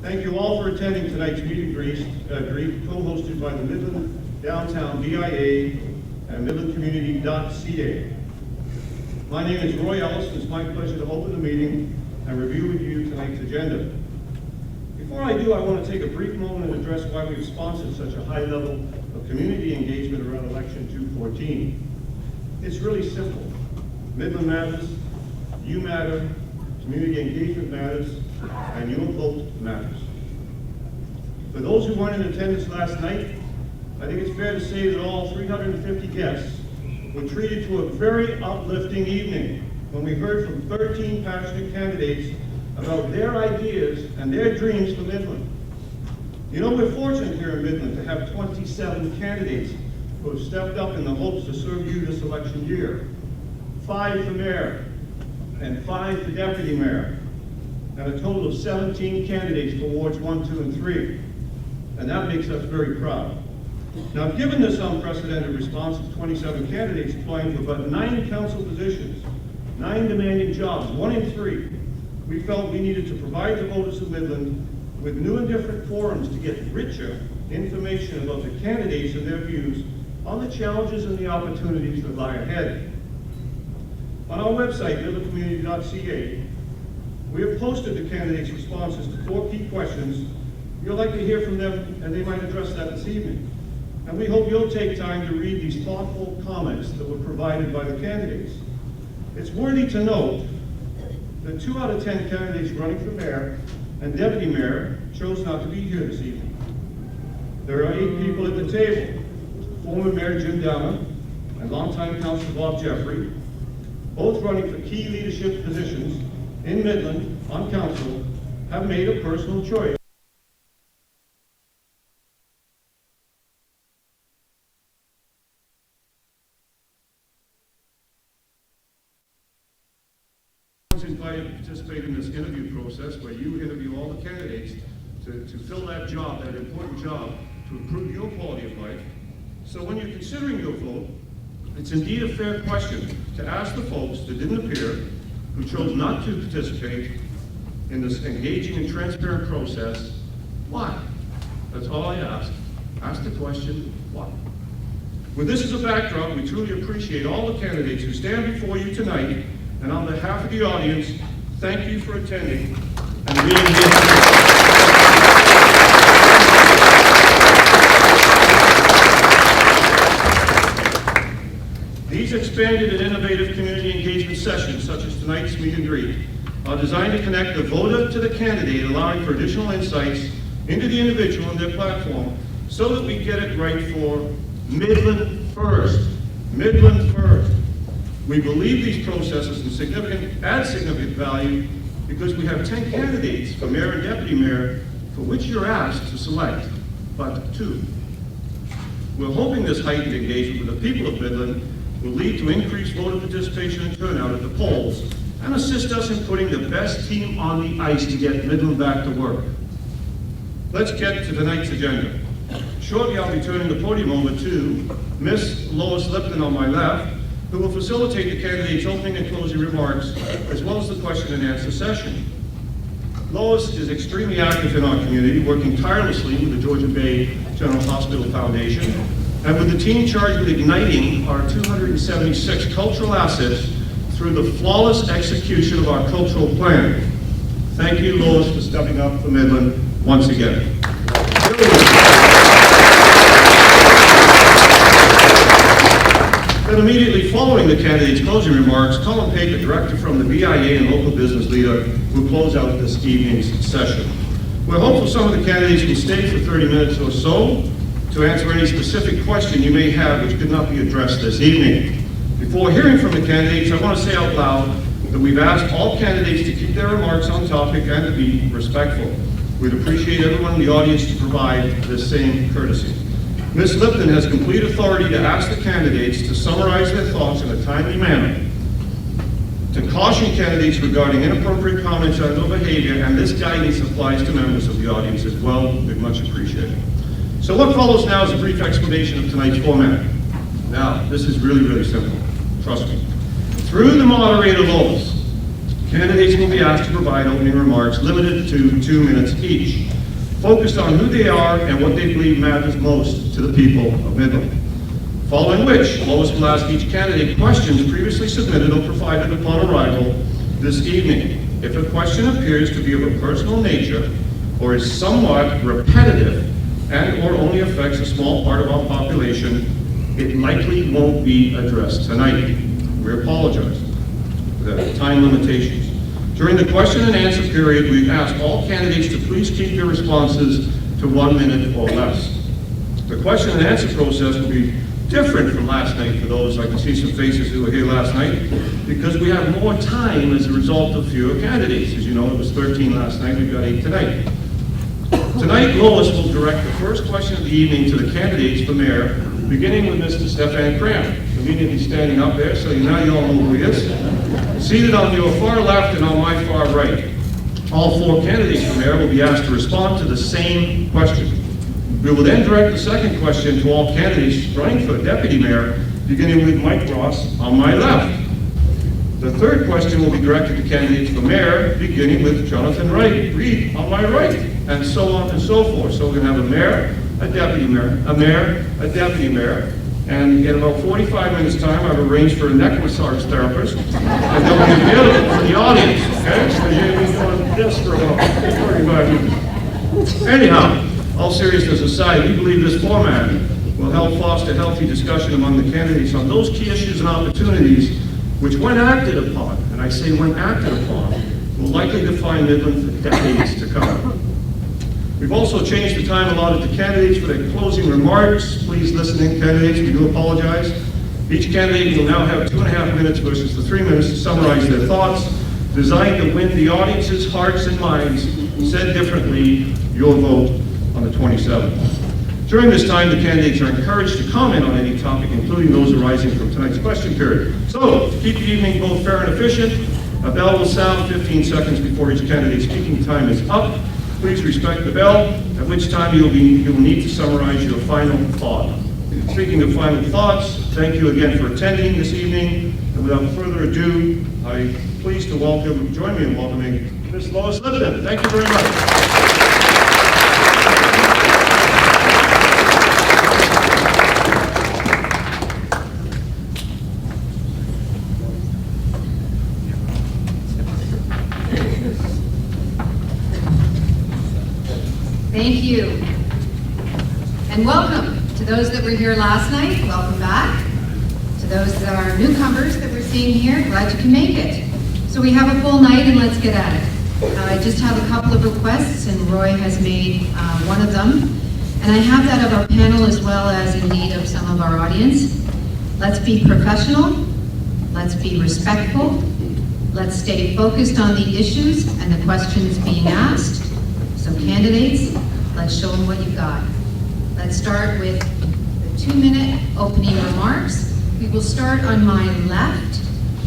Thank you all for attending tonight's meet and greet, co-hosted by the Midland Downtown DIA and MidlandCommunity.ca. My name is Roy Ellis, and it's my pleasure to open the meeting and review with you tonight's agenda. Before I do, I want to take a brief moment and address why we've sponsored such a high level of community engagement around Election 214. It's really simple. Midland matters, you matter, community engagement matters, and your vote matters. For those who weren't in attendance last night, I think it's fair to say that all 350 guests were treated to a very uplifting evening when we heard from 13 passionate candidates about their ideas and their dreams for Midland. You know, we're fortunate here in Midland to have 27 candidates who have stepped up in the hopes to serve you this election year. 5 for mayor and 5 for deputy mayor, and a total of 17 candidates for wards 1, 2, and 3. And that makes us very proud. Now, given this unprecedented response of 27 candidates applying for but 9 council positions, 9 demanding jobs, 1 in 3, we felt we needed to provide the voters of Midland with new and different forums to get richer information about the candidates and their views on the challenges and the opportunities that lie ahead. On our website, MidlandCommunity.ca, we have posted the candidates' responses to 4 key questions. You'll like to hear from them, and they might address that this evening. And we hope you'll take time to read these thoughtful comments that were provided by the candidates. It's worthy to note that 2 out of 10 candidates running for mayor and deputy mayor chose not to be here this evening. There are 8 people at the table. Former Mayor Jim Downer and longtime Councilor Bob Jeffrey, both running for key leadership positions in Midland on council, have made a personal choice invited to participate in this interview process where you interview all the candidates to fill that job, that important job, to improve your quality of life. So when you're considering your vote, it's indeed a fair question to ask the folks that didn't appear, who chose not to participate in this engaging and transparent process, why? That's all I ask. Ask the question, why? With this as a backdrop, we truly appreciate all the candidates who stand before you tonight, and on behalf of the audience, thank you for attending and being here. These expanded and innovative community engagement sessions, such as tonight's meet and greet, are designed to connect the voter to the candidate, allowing for additional insights into the individual and their platform, so that we get it right for Midland first. Midland first. We believe these processes add significant value because we have 10 candidates for mayor and deputy mayor for which you're asked to select but 2. We're hoping this heightened engagement with the people of Midland will lead to increased voter participation and turnout at the polls and assist us in putting the best team on the ice to get Midland back to work. Let's get to tonight's agenda. Shortly, I'll be turning the podium over to Miss Lois Lipton on my left, who will facilitate the candidates' opening and closing remarks, as well as the question and answer session. Lois is extremely active in our community, working tirelessly with the Georgia Bay General Hospital Foundation, and with the team charged with igniting our 276 cultural assets through the flawless execution of our cultural plan. Thank you, Lois, for stepping up for Midland once again. Then immediately following the candidates' closing remarks, Colin Pate, the director from the BIA and local business leader, will close out this evening's session. We're hopeful some of the candidates will stay for 30 minutes or so to answer any specific question you may have which could not be addressed this evening. Before hearing from the candidates, I want to say out loud that we've asked all candidates to keep their remarks on topic and to be respectful. We'd appreciate everyone in the audience to provide this same courtesy. Ms. Lipton has complete authority to ask the candidates to summarize their thoughts in a timely manner, to caution candidates regarding inappropriate comments on their behavior, and this guidance applies to members of the audience as well. We'd much appreciate it. So what follows now is a brief explanation of tonight's format. Now, this is really, really simple. Trust me. Through the moderator Lois, Candidates will be asked to provide opening remarks limited to 2 minutes each, focused on who they are and what they believe matters most to the people of Midland. Following which, Lois will ask each candidate questions previously submitted or provided upon arrival this evening. If a question appears to be of a personal nature or is somewhat repetitive and or only affects a small part of our population, it likely won't be addressed tonight. We apologize for the time limitations. During the question and answer period, we ask all candidates to please keep their responses to 1 minute or less. The question and answer process will be different from last night for those, I can see some faces who were here last night, because we have more time as a result of fewer candidates. As you know, it was 13 last night, we've got 8 tonight. Tonight, Lois will direct the first question of the evening to the candidates for mayor, beginning with Mr. Stefan Cram, immediately standing up there, so now you all know who he is. Seated on your far left and on my far right. All 4 candidates for mayor will be asked to respond to the same question. We will then direct the second question to all candidates running for deputy mayor, beginning with Mike Ross on my left. The third question will be directed to candidates for mayor, beginning with Jonathan Reed on my right, and so on and so forth. So we're going to have a mayor, a deputy mayor, a mayor, a deputy mayor, and in about 45 minutes' time, I've arranged for a neck massage therapist, and they'll be available for the audience, okay? So you'll be doing this for about 45 minutes. Anyhow, all seriousness aside, we believe this format will help foster healthy discussion among the candidates on those key issues and opportunities which, when acted upon, and I say when acted upon, will likely define Midland for decades to come. We've also changed the time allotted to candidates for their closing remarks. Please listen in, candidates, we do apologize. Each candidate will now have 2.5 minutes versus the 3 minutes to summarize their thoughts, designed to win the audience's hearts and minds. Said differently, your vote on the 27th. During this time, the candidates are encouraged to comment on any topic, including those arising from tonight's question period. So, to keep the evening both fair and efficient, a bell will sound 15 seconds before each candidate's speaking time is up. Please respect the bell, at which time you will need to summarize your final thought. Speaking of final thoughts, thank you again for attending this evening, and without further ado, I'm pleased to join me in welcoming Ms. Lois Lipton. Thank you very much. Thank you. And welcome to those that were here last night. Welcome back. To those that are newcomers that we're seeing here, glad you can make it. So we have a full night and let's get at it. I just have a couple of requests and Roy has made one of them. And I have that of our panel as well as indeed of some of our audience. Let's be professional. Let's be respectful. Let's stay focused on the issues and the questions being asked. So candidates, let's show them what you've got. Let's start with the 2-minute opening remarks. We will start on my left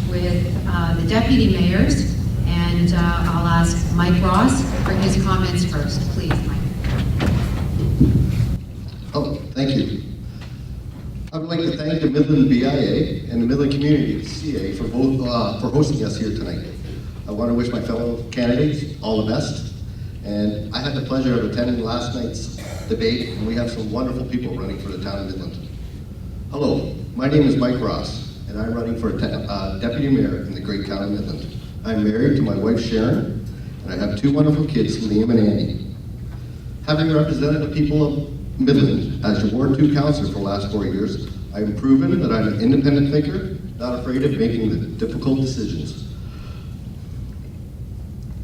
with the deputy mayors, and I'll ask Mike Ross for his comments first. Please, Mike. Oh, thank you. I would like to thank the Midland BIA and the MidlandCommunity.ca for hosting us here tonight. I want to wish my fellow candidates all the best. And I had the pleasure of attending last night's debate, and we have some wonderful people running for the town of Midland. Hello, my name is Mike Ross, and I'm running for deputy mayor in the great town of Midland. I'm married to my wife Sharon, and I have 2 wonderful kids, Liam and Andy. Having represented the people of Midland as your Ward 2 councillor for the last 4 years, I've proven that I'm an independent thinker, not afraid of making the difficult decisions.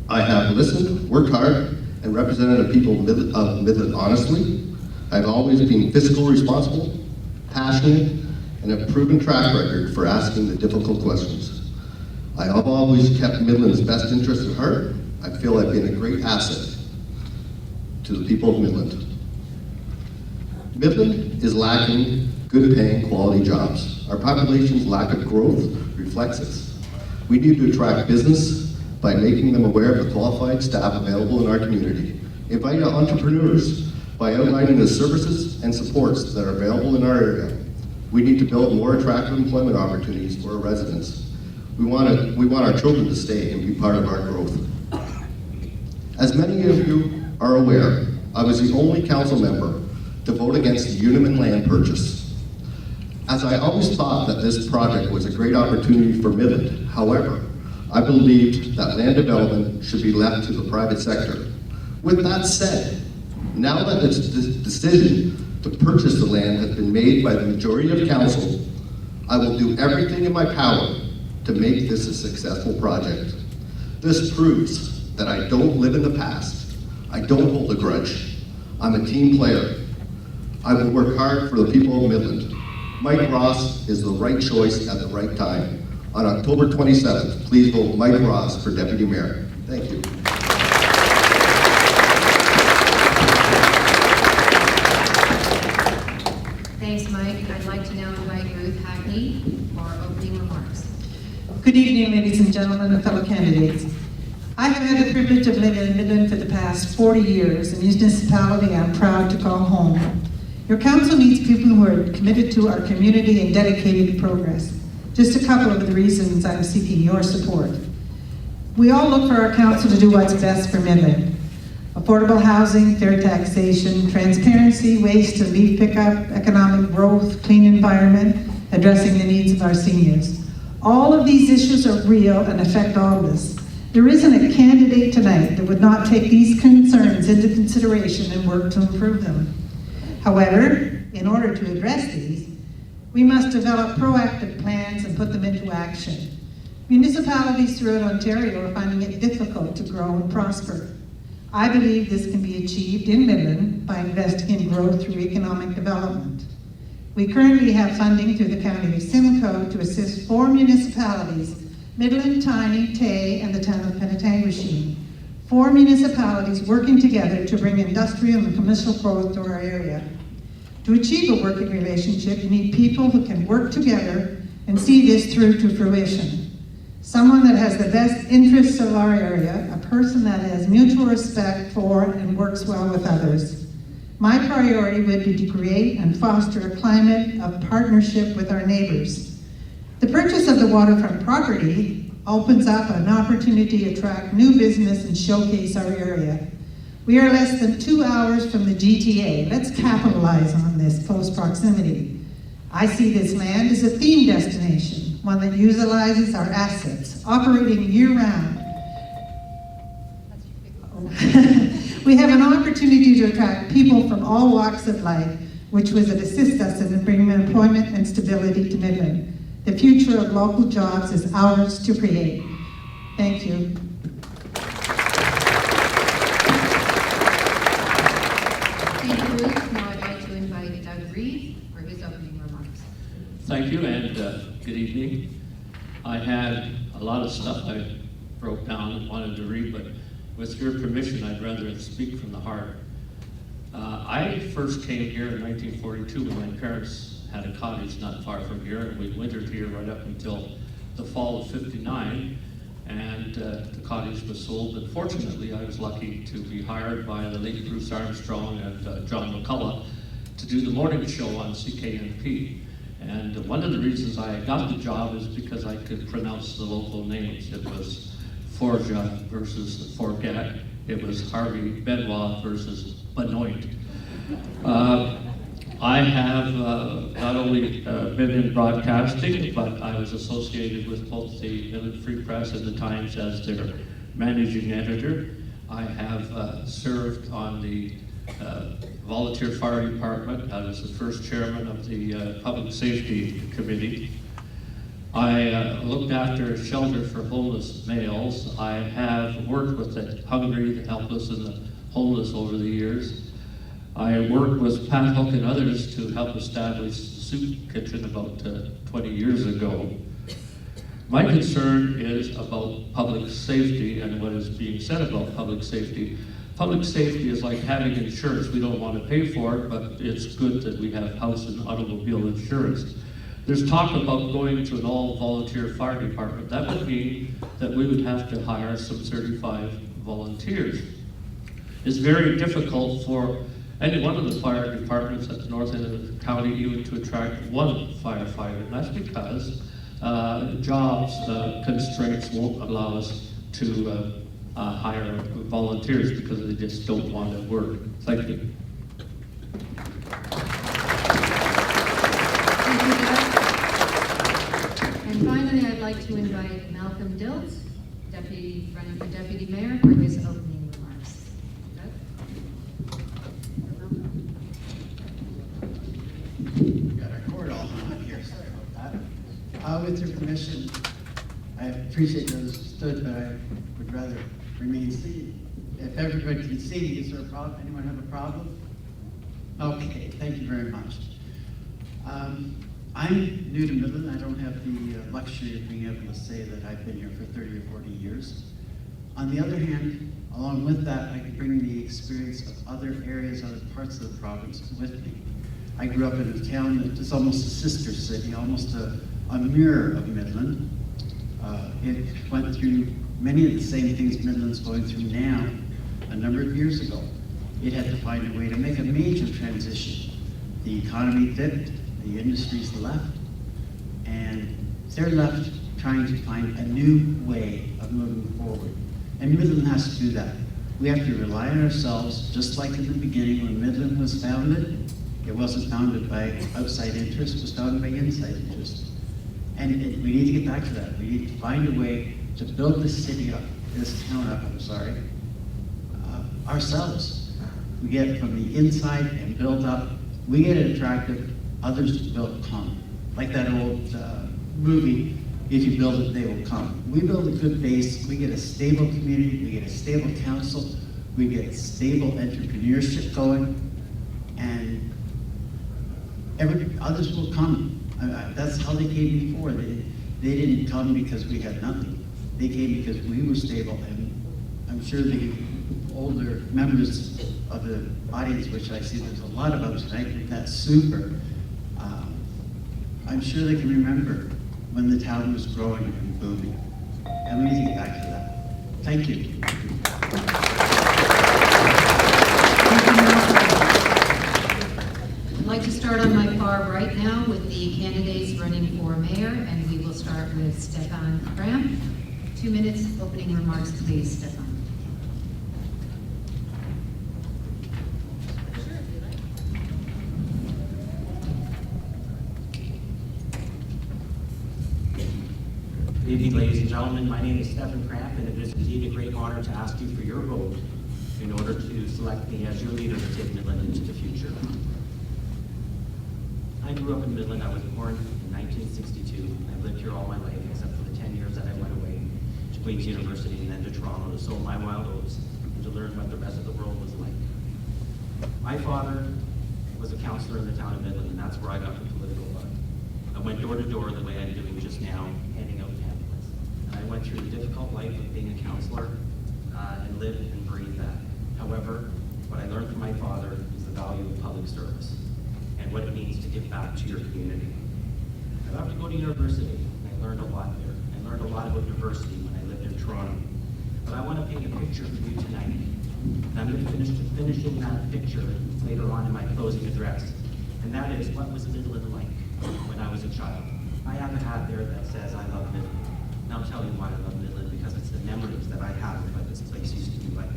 I have listened, worked hard, and represented the people of Midland honestly. I've always been fiscally responsible, passionate, and have proven track record for asking the difficult questions. I have always kept Midland's best interest at heart. I feel I've been a great asset to the people of Midland. Midland is lacking good paying quality jobs. Our population's lack of growth reflects this. We need to attract business by making them aware of the qualified staff available in our community. Invite entrepreneurs by outlining the services and supports that are available in our area. We need to build more attractive employment opportunities for our residents. We want our children to stay and be part of our growth. As many of you are aware, I was the only council member to vote against the Uniman land purchase. As I always thought that this project was a great opportunity for Midland, however, I believed that land development should be left to the private sector. With that said, now that this decision to purchase the land has been made by the majority of council, I will do everything in my power to make this a successful project. This proves that I don't live in the past. I don't hold a grudge. I'm a team player. I will work hard for the people of Midland. Mike Ross is the right choice at the right time. On October 27th, please vote Mike Ross for Deputy Mayor. Thank you. Thanks, Mike. I'd like to now invite Ruth Hackney for opening remarks. Good evening, ladies and gentlemen and fellow candidates. I have had the privilege of living in Midland for the past 40 years, a municipality I'm proud to call home. Your council needs people who are committed to our community and dedicated to progress. Just a couple of the reasons I'm seeking your support. We all look for our council to do what's best for Midland. Affordable housing, fair taxation, transparency, waste and leaf pickup, economic growth, clean environment, addressing the needs of our seniors. All of these issues are real and affect all of us. There isn't a candidate tonight that would not take these concerns into consideration and work to improve them. However, in order to address these, we must develop proactive plans and put them into action. Municipalities throughout Ontario are finding it difficult to grow and prosper. I believe this can be achieved in Midland by investing in growth through economic development. We currently have funding through the County of Simcoe to assist 4 municipalities, Midland, Tiny, Tay, and the town of Penetanguishene. 4 municipalities working together to bring industrial and commercial growth to our area. To achieve a working relationship, you need people who can work together and see this through to fruition. Someone that has the best interests of our area, a person that has mutual respect for and works well with others. My priority would be to create and foster a climate of partnership with our neighbors. The purchase of the waterfront property opens up an opportunity to attract new business and showcase our area. We are less than 2 hours from the GTA. Let's capitalize on this close proximity. I see this land as a theme destination, one that utilizes our assets, operating year-round. We have an opportunity to attract people from all walks of life, which would assist us in bringing employment and stability to Midland. The future of local jobs is ours to create. Thank you. Thank you, Ruth. Now I'd like to invite Doug Reed for his opening remarks. Thank you, and good evening. I had a lot of stuff I wrote down and wanted to read, but with your permission, I'd rather speak from the heart. I first came here in 1942 when my parents had a cottage not far from here, and we wintered here right up until the fall of '59, and the cottage was sold. And fortunately, I was lucky to be hired by the late Bruce Armstrong and John McCullough to do the morning show on CKNP. And one of the reasons I got the job is because I could pronounce the local names. It was Forja versus Forget. It was Harvey Benoit versus Benoit. I have not only been in broadcasting, but I was associated with both the Midland Free Press and the Times as their managing editor. I have served on the Volunteer Fire Department. I was the first chairman of the Public Safety Committee. I looked after a shelter for homeless males. I have worked with the hungry, the helpless, and the homeless over the years. I worked with Pat Hook and others to help establish the soup kitchen about 20 years ago. My concern is about public safety and what is being said about public safety. Public safety is like having insurance. We don't want to pay for it, but it's good that we have house and automobile insurance. There's talk about going to an all-volunteer fire department. That would mean that we would have to hire some 35 volunteers. It's very difficult for any one of the fire departments at the north end of the county even to attract one firefighter, and that's because jobs constraints won't allow us to hire volunteers because they just don't want to work. Thank you. Thank you, Doug. And finally, I'd like to invite Malcolm Diltz, running for Deputy Mayor, for his opening remarks. Doug? Got our cord all hung up here, sorry about that. With your permission, I appreciate those who stood, but I would rather remain seated. If everybody can see, is there a problem? Anyone have a problem? Okay, thank you very much. I'm new to Midland. I don't have the luxury of being able to say that I've been here for 30 or 40 years. On the other hand, along with that, I can bring the experience of other areas, other parts of the province with me. I grew up in a town that is almost a sister city, almost a mirror of Midland. It went through many of the same things Midland's going through now a number of years ago. It had to find a way to make a major transition. The economy dipped, the industries left, and they're left trying to find a new way of moving forward. And Midland has to do that. We have to rely on ourselves, just like in the beginning when Midland was founded. It wasn't founded by outside interest, it was founded by inside interest. And we need to get back to that. We need to find a way to build this city up, this town up, ourselves. We get it from the inside and build up. We get it attractive, others will come. Like that old movie, if you build it, they will come. We build a good base, we get a stable community, we get a stable council, we get stable entrepreneurship going, and others will come. That's how they came before. They didn't come because we had nothing. They came because we were stable, and I'm sure the older members of the audience, which I see there's a lot of them tonight, and that's super. I'm sure they can remember when the town was growing and booming. And we need to get back to that. Thank you. I'd like to start on my far right now with the candidates running for mayor, and we will start with Stefan Kramp. 2 minutes opening remarks, please, Stefan. Good evening, ladies and gentlemen. My name is Stefan Kramp, and it is indeed a great honor to ask you for your vote in order to select me as your leader to take Midland into the future. I grew up in Midland. I was born in 1962. I've lived here all my life, except for the 10 years that I went away to Queen's University and then to Toronto to sow my wild oats and to learn what the rest of the world was like. My father was a counselor in the town of Midland, and that's where I got the political bug. I went door to door the way I'm doing just now, handing out pamphlets. And I went through the difficult life of being a counselor and lived and breathed that. However, what I learned from my father is the value of public service and what it means to give back to your community. I left to go to university, and I learned a lot there. I learned a lot about diversity when I lived in Toronto. But I want to paint a picture for you tonight. And I'm going to finishing that picture later on in my closing address. And that is, what was Midland like when I was a child? I have a hat there that says, I love Midland. And I'll tell you why I love Midland, because it's the memories that I have of what this place used to be like.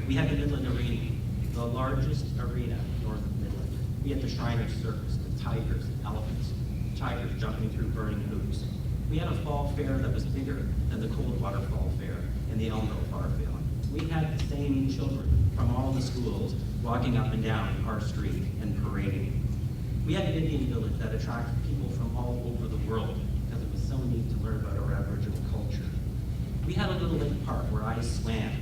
We had the Midland Arena, the largest arena north of Midland. We had the Shriners Circus, the tigers, the elephants, tigers jumping through burning hoops. We had a fall fair that was bigger than the Coldwater Fall Fair and the Elmville Fair. We had the same children from all the schools walking up and down our street and parading. We had an Indian village that attracted people from all over the world because it was so neat to learn about our Aboriginal culture. We had a little lake park where I swam,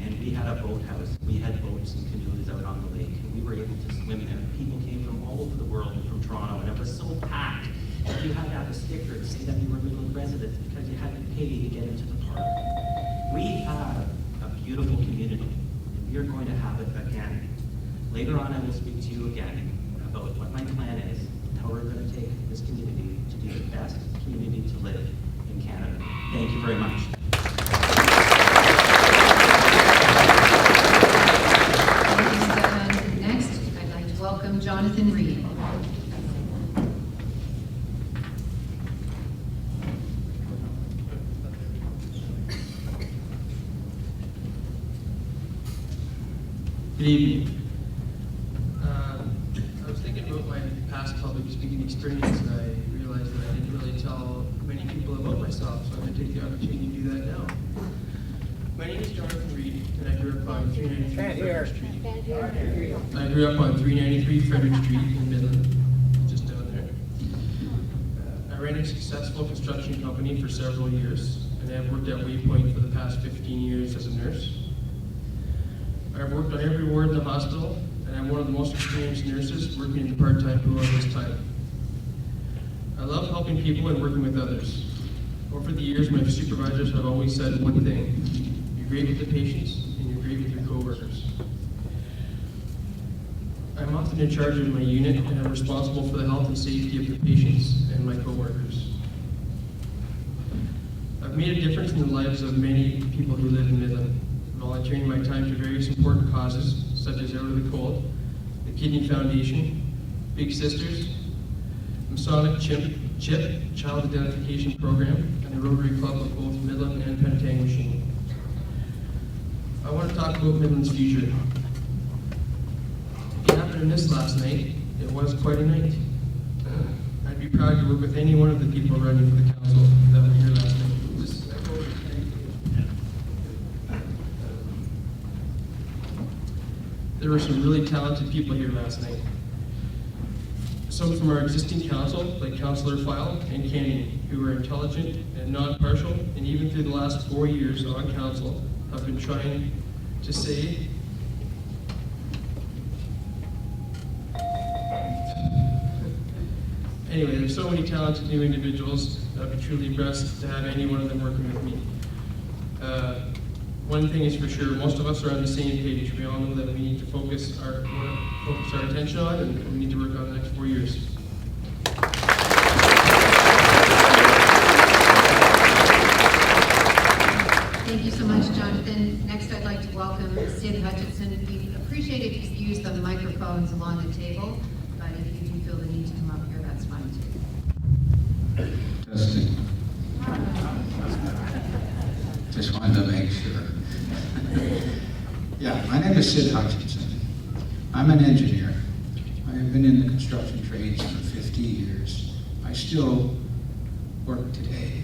and we had a boathouse. We had boats and canoes out on the lake, and we were able to swim there. People came from all over the world and from Toronto, and it was so packed that you had to have a sticker to say that you were Midland residents because you had to pay to get into the park. We have a beautiful community, and we are going to have it again. Later on, I will speak to you again about what my plan is, and how we're going to take this community to be the best community to live in Canada. Thank you very much. Thank you, Stefan. Next, I'd like to welcome Jonathan Reed. Good evening. I was thinking about my past public speaking experience, and I realized that I didn't really tell many people about myself, so I'm going to take the opportunity to do that now. My name is Jonathan Reed, and I grew up on 393 Frederick Street. I grew up on 393 Frederick Street in Midland, just down there. I ran a successful construction company for several years, and I've worked at Waypoint for the past 15 years as a nurse. I've worked on every ward in the hospital, and I'm one of the most experienced nurses working in the part-time pool at this time. I love helping people and working with others. Over the years, my supervisors have always said one thing: you're great with the patients, and you're great with your coworkers. I'm often in charge of my unit, and I'm responsible for the health and safety of the patients and my coworkers. I've made a difference in the lives of many people who live in Midland, volunteering my time to various important causes, such as Out of the Cold, the Kidney Foundation, Big Sisters, Masonic Chip, Child Identification Program, and the Rotary Club of both Midland and Penetanguishene. I want to talk about Midland's future. If you happened to miss last night, it was quite a night. I'd be proud to work with any one of the people running for the council that were here last night. There were some really talented people here last night. Some from our existing council, like Councillor File and Kenny, who are intelligent and non-partial, and even through the last 4 years on council, have been trying to say anyway, there's so many talented new individuals. I'd be truly blessed to have any one of them working with me. One thing is for sure, most of us are on the same page. We all know that we need to focus our attention on, and we need to work on the next 4 years. Thank you so much, Jonathan. Next, I'd like to welcome Sid Hutchinson. We appreciate if you use the microphones along the table, but if you do feel the need to come up here, that's fine too. Testing. Just wanted to make sure. Yeah, my name is Sid Hutchinson. I'm an engineer. I have been in the construction trades for 50 years. I still work today.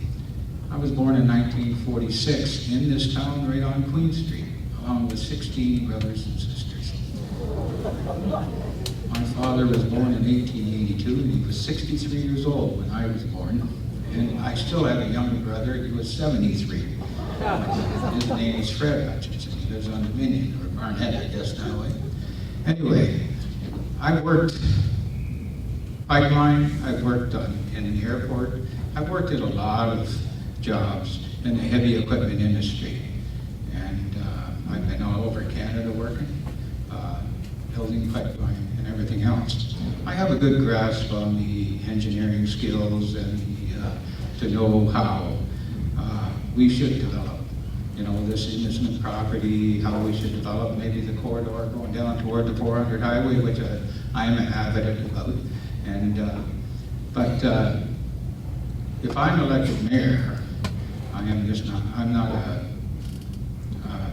I was born in 1946 in this town right on Queen Street, along with 16 brothers and sisters. My father was born in 1882, and he was 63 years old when I was born. And I still have a younger brother. He was 73. His name is Fred Hutchinson. He lives on Dominion, or Barnett, I guess, now. Anyway, I've worked pipeline, I've worked in the airport, I've worked at a lot of jobs in the heavy equipment industry. And I've been all over Canada working, building pipeline and everything else. I have a good grasp on the engineering skills and to know how we should develop, this innocent property, how we should develop maybe the corridor going down toward the 400 highway, which I am an advocate about. And but if I'm elected mayor, I'm not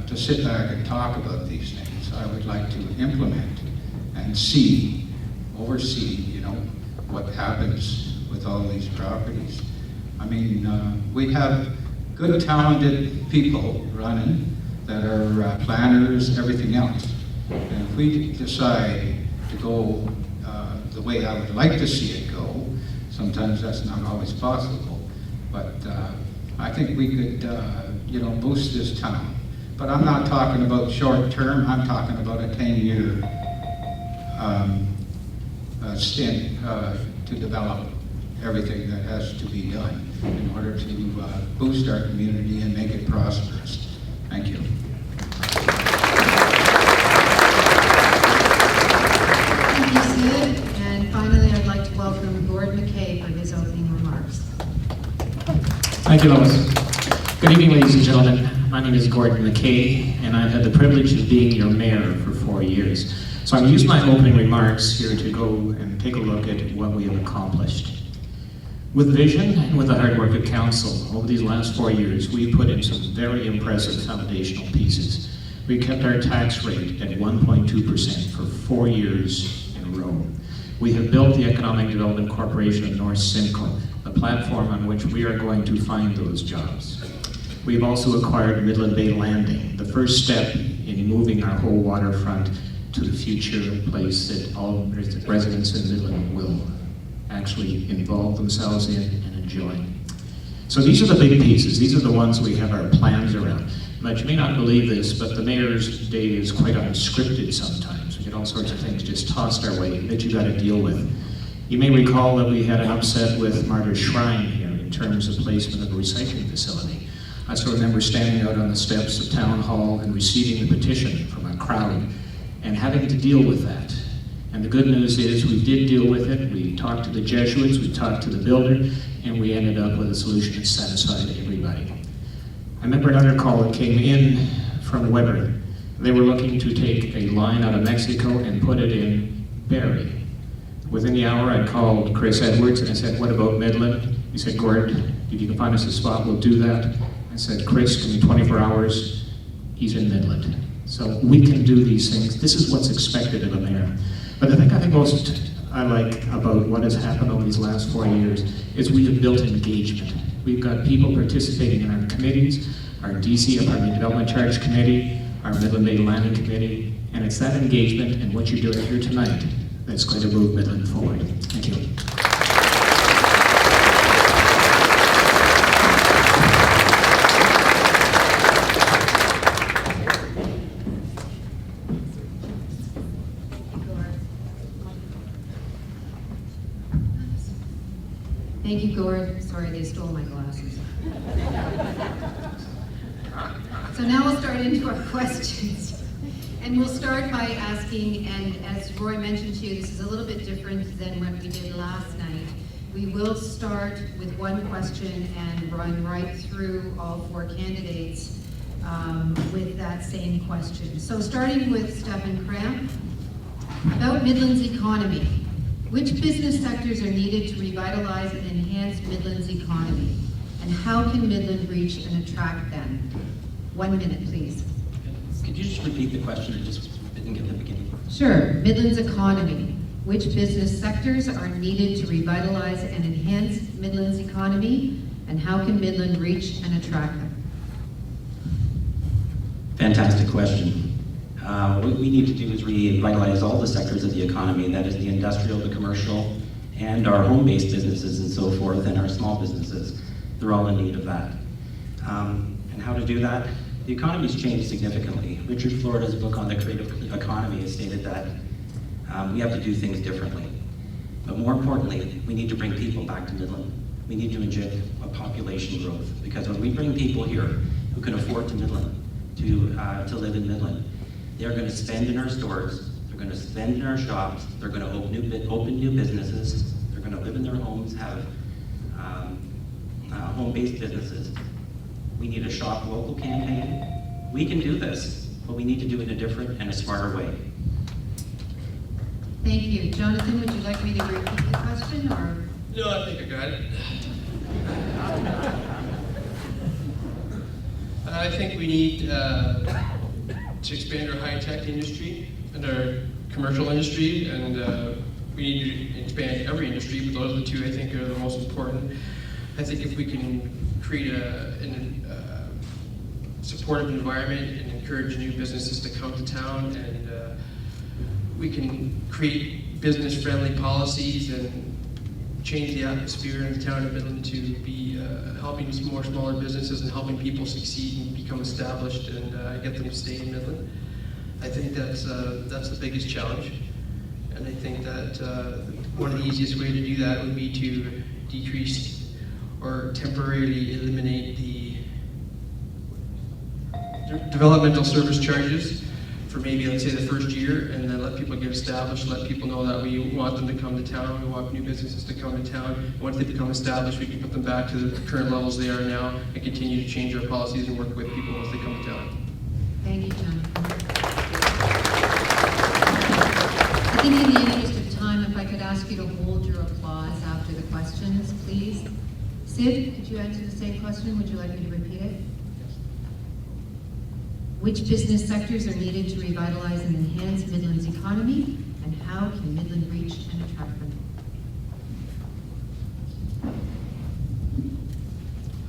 to sit back and talk about these things. I would like to implement and oversee, what happens with all these properties. I mean, we have good, talented people running that are planners, everything else. And if we decide to go the way I would like to see it go, sometimes that's not always possible, but I think we could, boost this town. But I'm not talking about short term, I'm talking about a 10-year stint to develop everything that has to be done in order to boost our community and make it prosperous. Thank you. Thank you, Sid. And finally, I'd like to welcome Gord McKay for his opening remarks. Thank you, Lois. Good evening, ladies and gentlemen. My name is Gordon McKay, and I've had the privilege of being your mayor for 4 years. So I'm using my opening remarks here to go and take a look at what we have accomplished. With vision and with the hard work of council, over these last 4 years, we've put in some very impressive foundational pieces. We We kept our tax rate at 1.2% for 4 years in a row. We have built the Economic Development Corporation of North Simcoe, the platform on which we are going to find those jobs. We've also acquired Midland Bay Landing, the first step in moving our whole waterfront to the future place that all residents in Midland will actually involve themselves in and enjoy. So these are the big pieces. These are the ones we have our plans around. But you may not believe this, but the mayor's day is quite unscripted sometimes. We get all sorts of things just tossed our way that you got to deal with. You may recall that we had an upset with Martyrs Shrine here in terms of placement of a recycling facility. I still remember standing out on the steps of Town Hall and receiving the petition from a crowd and having to deal with that. And the good news is we did deal with it. We talked to the Jesuits, we talked to the builder, and we ended up with a solution that satisfied everybody. I remember another call that came in from Weber. They were looking to take a line out of Mexico and put it in Barrie. Within the hour, I called Chris Edwards and I said, what about Midland? He said, Gord, if you can find us a spot, we'll do that. I said, Chris, give me 24 hours. He's in Midland. So we can do these things. This is what's expected of a mayor. But the thing I think most I like about what has happened over these last 4 years is we have built engagement. We've got people participating in our committees, our DC, our Development Charge Committee, our Midland Bay Landing Committee, and it's that engagement and what you're doing here tonight that's going to move Midland forward. Thank you. Thank you, Gord. Sorry, they stole my glasses. So now we'll start into our questions. And we'll start by asking, and as Roy mentioned to you, this is a little bit different than what we did last night. We will start with one question and run right through all 4 candidates with that same question. So starting with Stephen Cramp, about Midland's economy. Which business sectors are needed to revitalize and enhance Midland's economy? And how can Midland reach and attract them? 1 minute, please. Could you just repeat the question? I just didn't get the beginning. Sure. Midland's economy. Which business sectors are needed to revitalize and enhance Midland's economy? And how can Midland reach and attract them? Fantastic question. What we need to do is revitalize all the sectors of the economy, that is the industrial, the commercial, and our home-based businesses and so forth, and our small businesses. They're all in need of that. And how to do that? The economy's changed significantly. Richard Florida's book on the creative economy has stated that we have to do things differently. But more importantly, we need to bring people back to Midland. We need to inject a population growth, because when we bring people here who can afford to live in Midland, they're going to spend in our stores, they're going to spend in our shops, they're going to open new businesses, they're going to live in their homes, have home-based businesses. We need a shop local campaign. We can do this, but we need to do it in a different and a smarter way. Thank you. Jonathan, would you like me to repeat the question, or? No, I think I got it. I think we need to expand our high-tech industry and our commercial industry, and we need to expand every industry, but those are the 2 I think are the most important. I think if we can create a supportive environment and encourage new businesses to come to town, and we can create business-friendly policies and change the atmosphere in the town of Midland to be helping more smaller businesses and helping people succeed and become established and get them to stay in Midland. I think that's the biggest challenge. And I think that one of the easiest ways to do that would be to decrease or temporarily eliminate the developmental service charges for maybe, let's say, the first year, and then let people get established, let people know that we want them to come to town, we want new businesses to come to town. Once they become established, we can put them back to the current levels they are now and continue to change our policies and work with people once they come to town. Thank you, Jonathan. I think in the interest of time, if I could ask you to hold your applause after the questions, please. Sid, could you answer the same question? Would you like me to repeat it? Which business sectors are needed to revitalize and enhance Midland's economy? And how can Midland reach and attract them?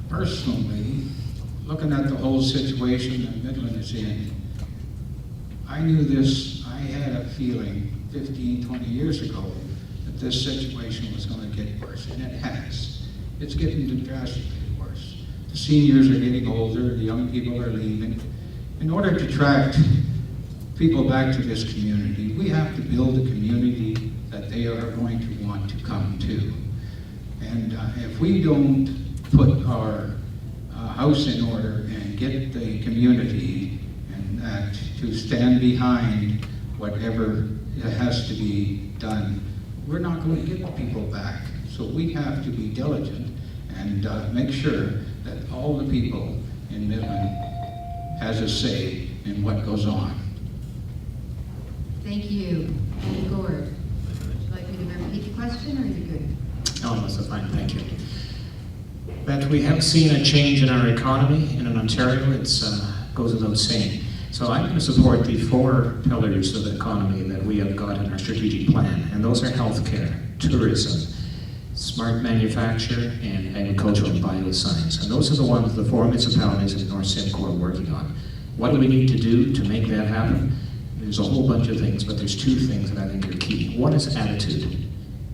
Personally, looking at the whole situation that Midland is in, I knew this, I had a feeling 15, 20 years ago that this situation was going to get worse, and it has. It's getting drastically worse. The seniors are getting older, the young people are leaving. In order to attract people back to this community, we have to build a community that they are going to want to come to. And if we don't put our house in order and get the community and that to stand behind whatever has to be done, we're not going to get the people back. So we have to be diligent and make sure that all the people in Midland has a say in what goes on. Thank you. And Gord, would you like me to repeat the question, or are you good? No, that's fine, thank you. That we have seen a change in our economy in Ontario, it goes without saying. So I'm going to support the 4 pillars of the economy that we have got in our strategic plan, and those are healthcare, tourism, smart manufacture, and agricultural and bioscience. And those are the ones the 4 municipalities in North Simcoe are working on. What do we need to do to make that happen? There's a whole bunch of things, but there's 2 things that I think are key. One is attitude.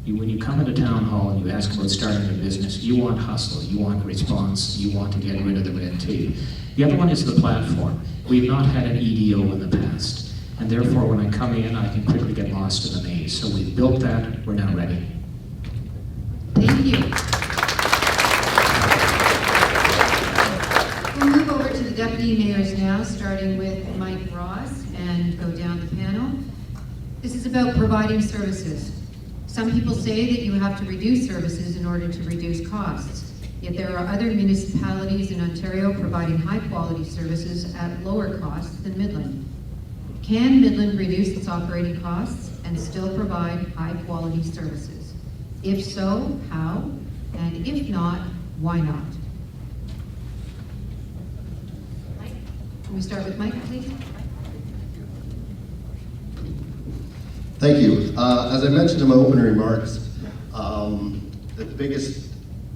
When you come into town hall and you ask about starting a business, you want hustle, you want response, you want to get rid of the red tape. The other one is the platform. We've not had an EDO in the past, and therefore when I come in, I can quickly get lost in the maze. So we've built that, we're now ready. Thank you. We'll move over to the deputy mayors now, starting with Mike Ross, and go down the panel. This is about providing services. Some people say that you have to reduce services in order to reduce costs, yet there are other municipalities in Ontario providing high-quality services at lower costs than Midland. Can Midland reduce its operating costs and still provide high-quality services? If so, how? And if not, why not? Mike? Can we start with Mike, please? Thank you. As I mentioned in my opening remarks, the biggest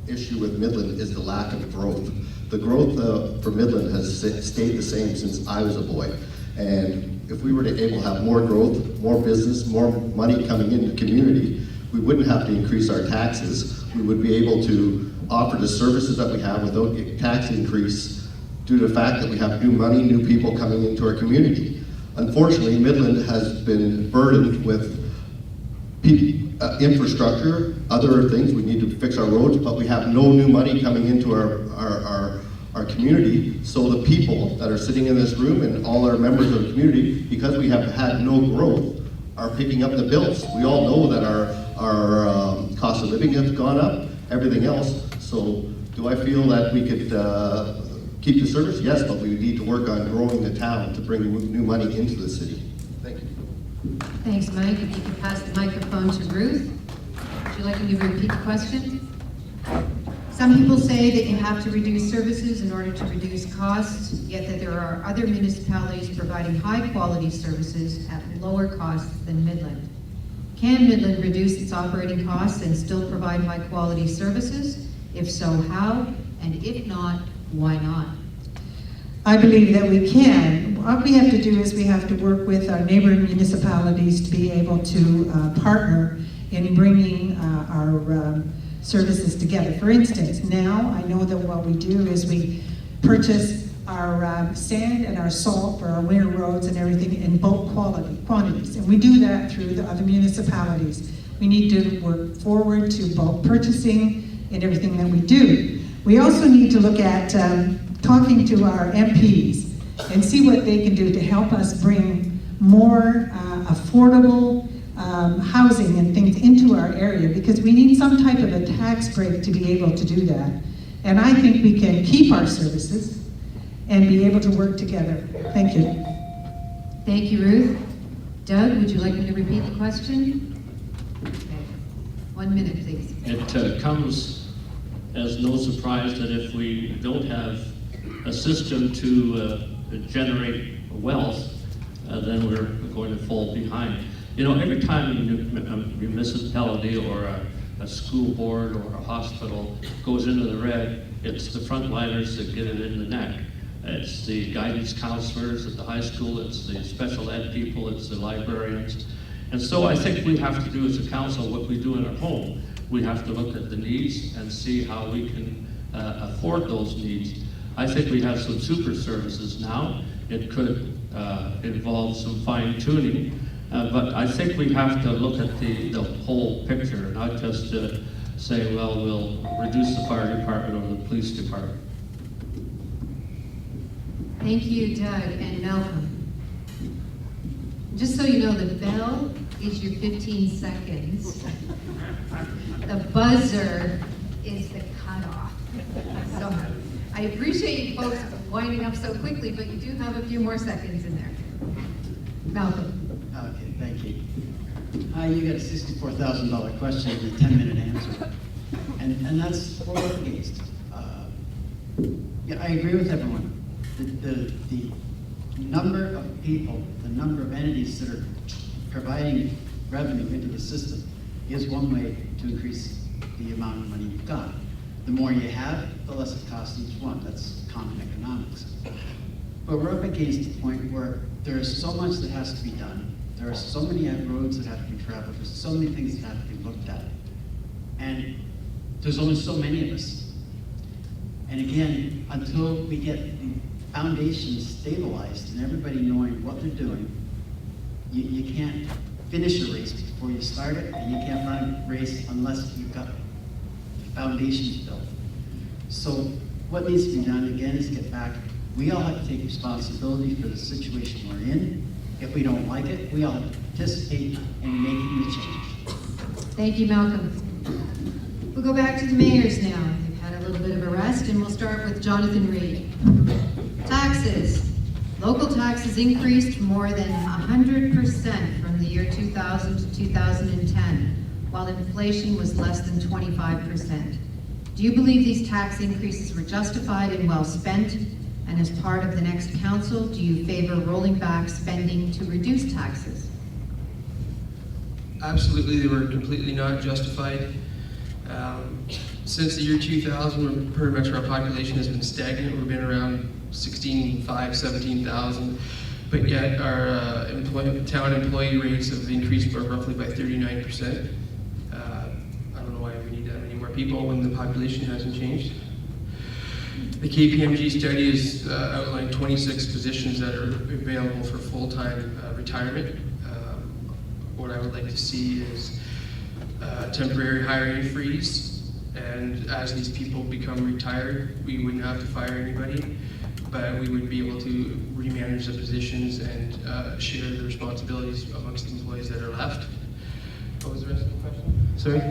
issue with Midland is the lack of growth. The growth for Midland has stayed the same since I was a boy. And if we were to able to have more growth, more business, more money coming into the community, we wouldn't have to increase our taxes. We would be able to offer the services that we have without a tax increase due to the fact that we have new money, new people coming into our community. Unfortunately, Midland has been burdened with infrastructure, other things. We need to fix our roads, but we have no new money coming into our community. So the people that are sitting in this room and all our members of the community, because we have had no growth, are picking up the bills. We all know that our cost of living has gone up, everything else. So do I feel that we could keep the service? Yes, but we need to work on growing the town to bring new money into the city. Thank you. Thanks, Mike. If you could pass the microphone to Ruth. Would you like me to repeat the question? Some people say that you have to reduce services in order to reduce costs, yet that there are other municipalities providing high-quality services at lower costs than Midland. Can Midland reduce its operating costs and still provide high-quality services? If so, how? And if not, why not? I believe that we can. What we have to do is we have to work with our neighboring municipalities to be able to partner in bringing our services together. For instance, now I know that what we do is we purchase our sand and our salt for our winter roads and everything in bulk quantities, and we do that through the other municipalities. We need to work forward to bulk purchasing in everything that we do. We also need to look at talking to our MPs and see what they can do to help us bring more affordable housing and things into our area, because we need some type of a tax break to be able to do that. And I think we can keep our services and be able to work together. Thank you. Thank you, Ruth. Doug, would you like me to repeat the question? Okay. 1 minute, please. It comes as no surprise that if we don't have a system to generate wealth, then we're going to fall behind. You know, every time a municipality or a school board or a hospital goes into the red, it's the frontliners that get it in the neck. It's the guidance counselors at the high school, it's the special ed people, it's the librarians. And so I think we have to do as a council what we do in our home. We have to look at the needs and see how we can afford those needs. I think we have some super services now. It could involve some fine tuning, but I think we have to look at the whole picture, not just say, well, we'll reduce the fire department or the police department. Thank you, Doug and Malcolm. Just so you know, the bell is your 15 seconds. The buzzer is the cutoff. So I appreciate you folks winding up so quickly, but you do have a few more seconds in there. Malcolm. Okay, thank you. You got a $64,000 question and a 10-minute answer. And that's what we're up against. Yeah, I agree with everyone. The number of people, the number of entities that are providing revenue into the system is one way to increase the amount of money you've got. The more you have, the less it costs each one. That's common economics. But we're up against a point where there is so much that has to be done. There are so many roads that have to be traveled. There's so many things that have to be looked at. And there's only so many of us. And again, until we get the foundation stabilized and everybody knowing what they're doing, you can't finish a race before you start it, and you can't run a race unless you've got the foundations built. So what needs to be done, again, is get back. We all have to take responsibility for the situation we're in. If we don't like it, we all have to participate in making the change. Thank you, Malcolm. We'll go back to the mayors now. They've had a little bit of a rest, and we'll start with Jonathan Reed. Taxes. Local taxes increased more than 100% from the year 2000 to 2010, while inflation was less than 25%. Do you believe these tax increases were justified and well spent? And as part of the next council, do you favor rolling back spending to reduce taxes? Absolutely, they were completely not justified. Since the year 2000, pretty much our population has been stagnant. We've been around 16,500, 17,000, but yet our town employee rates have increased roughly by 39%. I don't know why we need that many more people when the population hasn't changed. The KPMG study has outlined 26 positions that are available for full-time retirement. What I would like to see is temporary hiring freeze, and as these people become retired, we wouldn't have to fire anybody, but we would be able to remanage the positions and share the responsibilities amongst the employees that are left. What was the rest of the question? Sorry?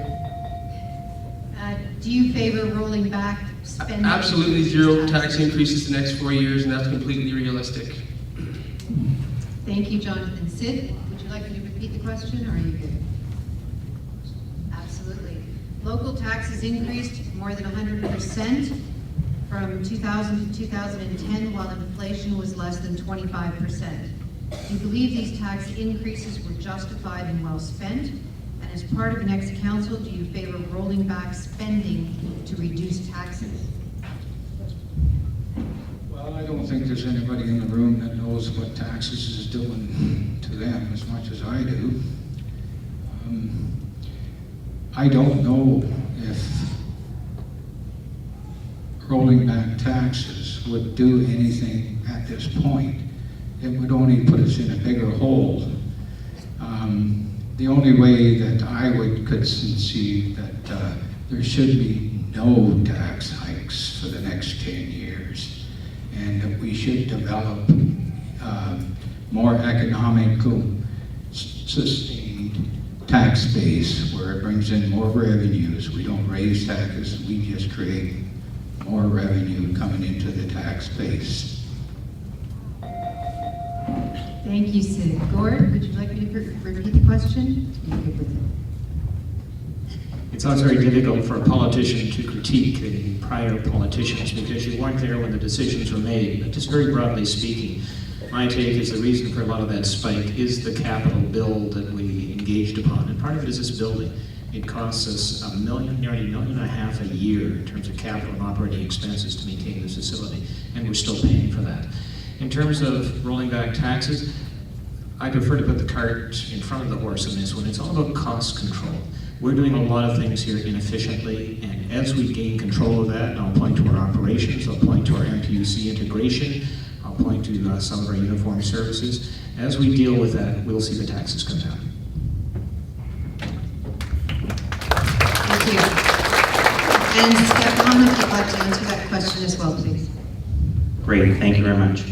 Do you favor rolling back spending? Absolutely zero tax increases the next 4 years, and that's completely realistic. Thank you, Jonathan. Sid, would you like me to repeat the question, or are you good? Absolutely. Local taxes increased more than 100% from 2000 to 2010, while inflation was less than 25%. Do you believe these tax increases were justified and well spent? And as part of the next council, do you favor rolling back spending to reduce taxes? Well, I don't think there's anybody in the room that knows what taxes is doing to them as much as I do. I don't know if rolling back taxes would do anything at this point. It would only put us in a bigger hole. The only way that I could see that there should be no tax hikes for the next 10 years, and that we should develop more economical, sustained tax base where it brings in more revenues. We don't raise taxes, we just create more revenue coming into the tax base. Thank you, Sid. Gord, would you like me to repeat the question? You're good with it. It's always very difficult for a politician to critique the prior politicians because you weren't there when the decisions were made. But just very broadly speaking, my take is the reason for a lot of that spike is the capital bill that we engaged upon. And part of it is this building. It costs us nearly $1.5 million a year in terms of capital and operating expenses to maintain this facility, and we're still paying for that. In terms of rolling back taxes, I prefer to put the cart in front of the horse in this one. It's all about cost control. We're doing a lot of things here inefficiently, and as we gain control of that, and I'll point to our operations, I'll point to our MPUC integration, I'll point to some of our uniform services. As we deal with that, we'll see the taxes come down. Thank you. And Stefan, if you'd like to answer that question as well, please. Great, thank you very much.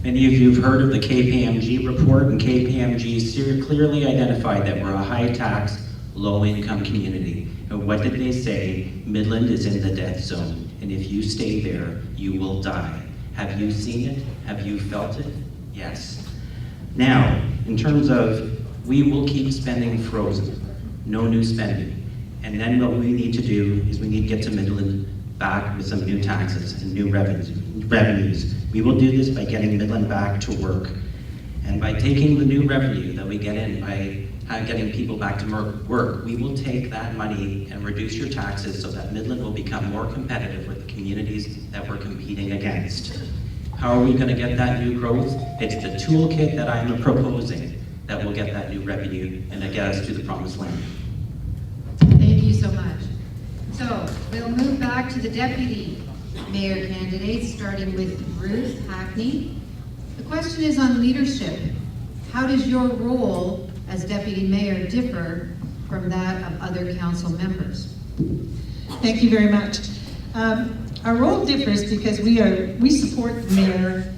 Many of you have heard of the KPMG report, and KPMG clearly identified that we're a high-tax, low-income community. And what did they say? Midland is in the death zone, and if you stay there, you will die. Have you seen it? Have you felt it? Yes. Now, in terms of, we will keep spending frozen, no new spending. And then what we need to do is we need to get to Midland back with some new taxes and new revenues. We will do this by getting Midland back to work. And by taking the new revenue that we get in, by getting people back to work, we will take that money and reduce your taxes so that Midland will become more competitive with the communities that we're competing against. How are we going to get that new growth? It's the toolkit that I'm proposing that will get that new revenue and to get us to the promised land. Thank you so much. So we'll move back to the deputy mayor candidates, starting with Ruth Hackney. The question is on leadership. How does your role as deputy mayor differ from that of other council members? Thank you very much. Our role differs because we support the mayor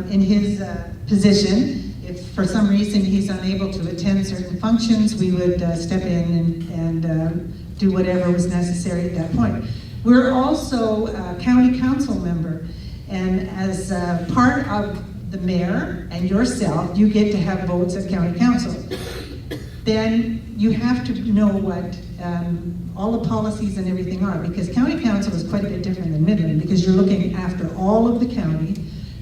in his position. If for some reason he's unable to attend certain functions, we would step in and do whatever was necessary at that point. We're also a county council member, and as part of the mayor and yourself, you get to have votes at county council. Then you have to know what all the policies and everything are, because county council is quite a bit different than Midland, because you're looking after all of the county.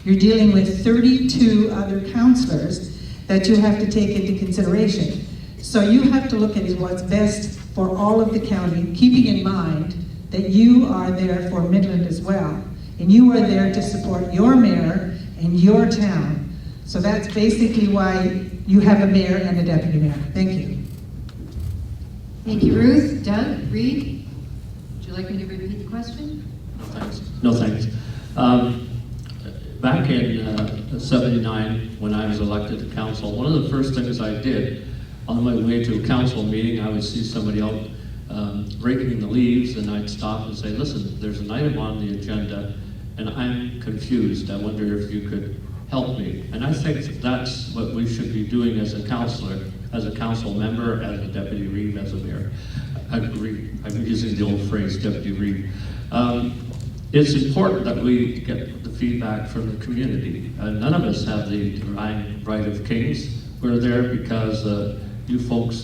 You're dealing with 32 other councillors that you have to take into consideration. So you have to look at what's best for all of the county, keeping in mind that you are there for Midland as well. And you are there to support your mayor and your town. So that's basically why you have a mayor and a deputy mayor. Thank you. Thank you, Ruth. Doug, Reed, would you like me to repeat the question? No thanks. No thanks. Back in '79, when I was elected to council, one of the first things I did on my way to a council meeting, I would see somebody out raking the leaves, and I'd stop and say, listen, there's an item on the agenda, and I'm confused. I wonder if you could help me. And I think that's what we should be doing as a councillor, as a council member, as a deputy reeve, as a mayor. I agree. I'm using the old phrase, deputy reeve. It's important that we get the feedback from the community. None of us have the divine right of kings. We're there because you folks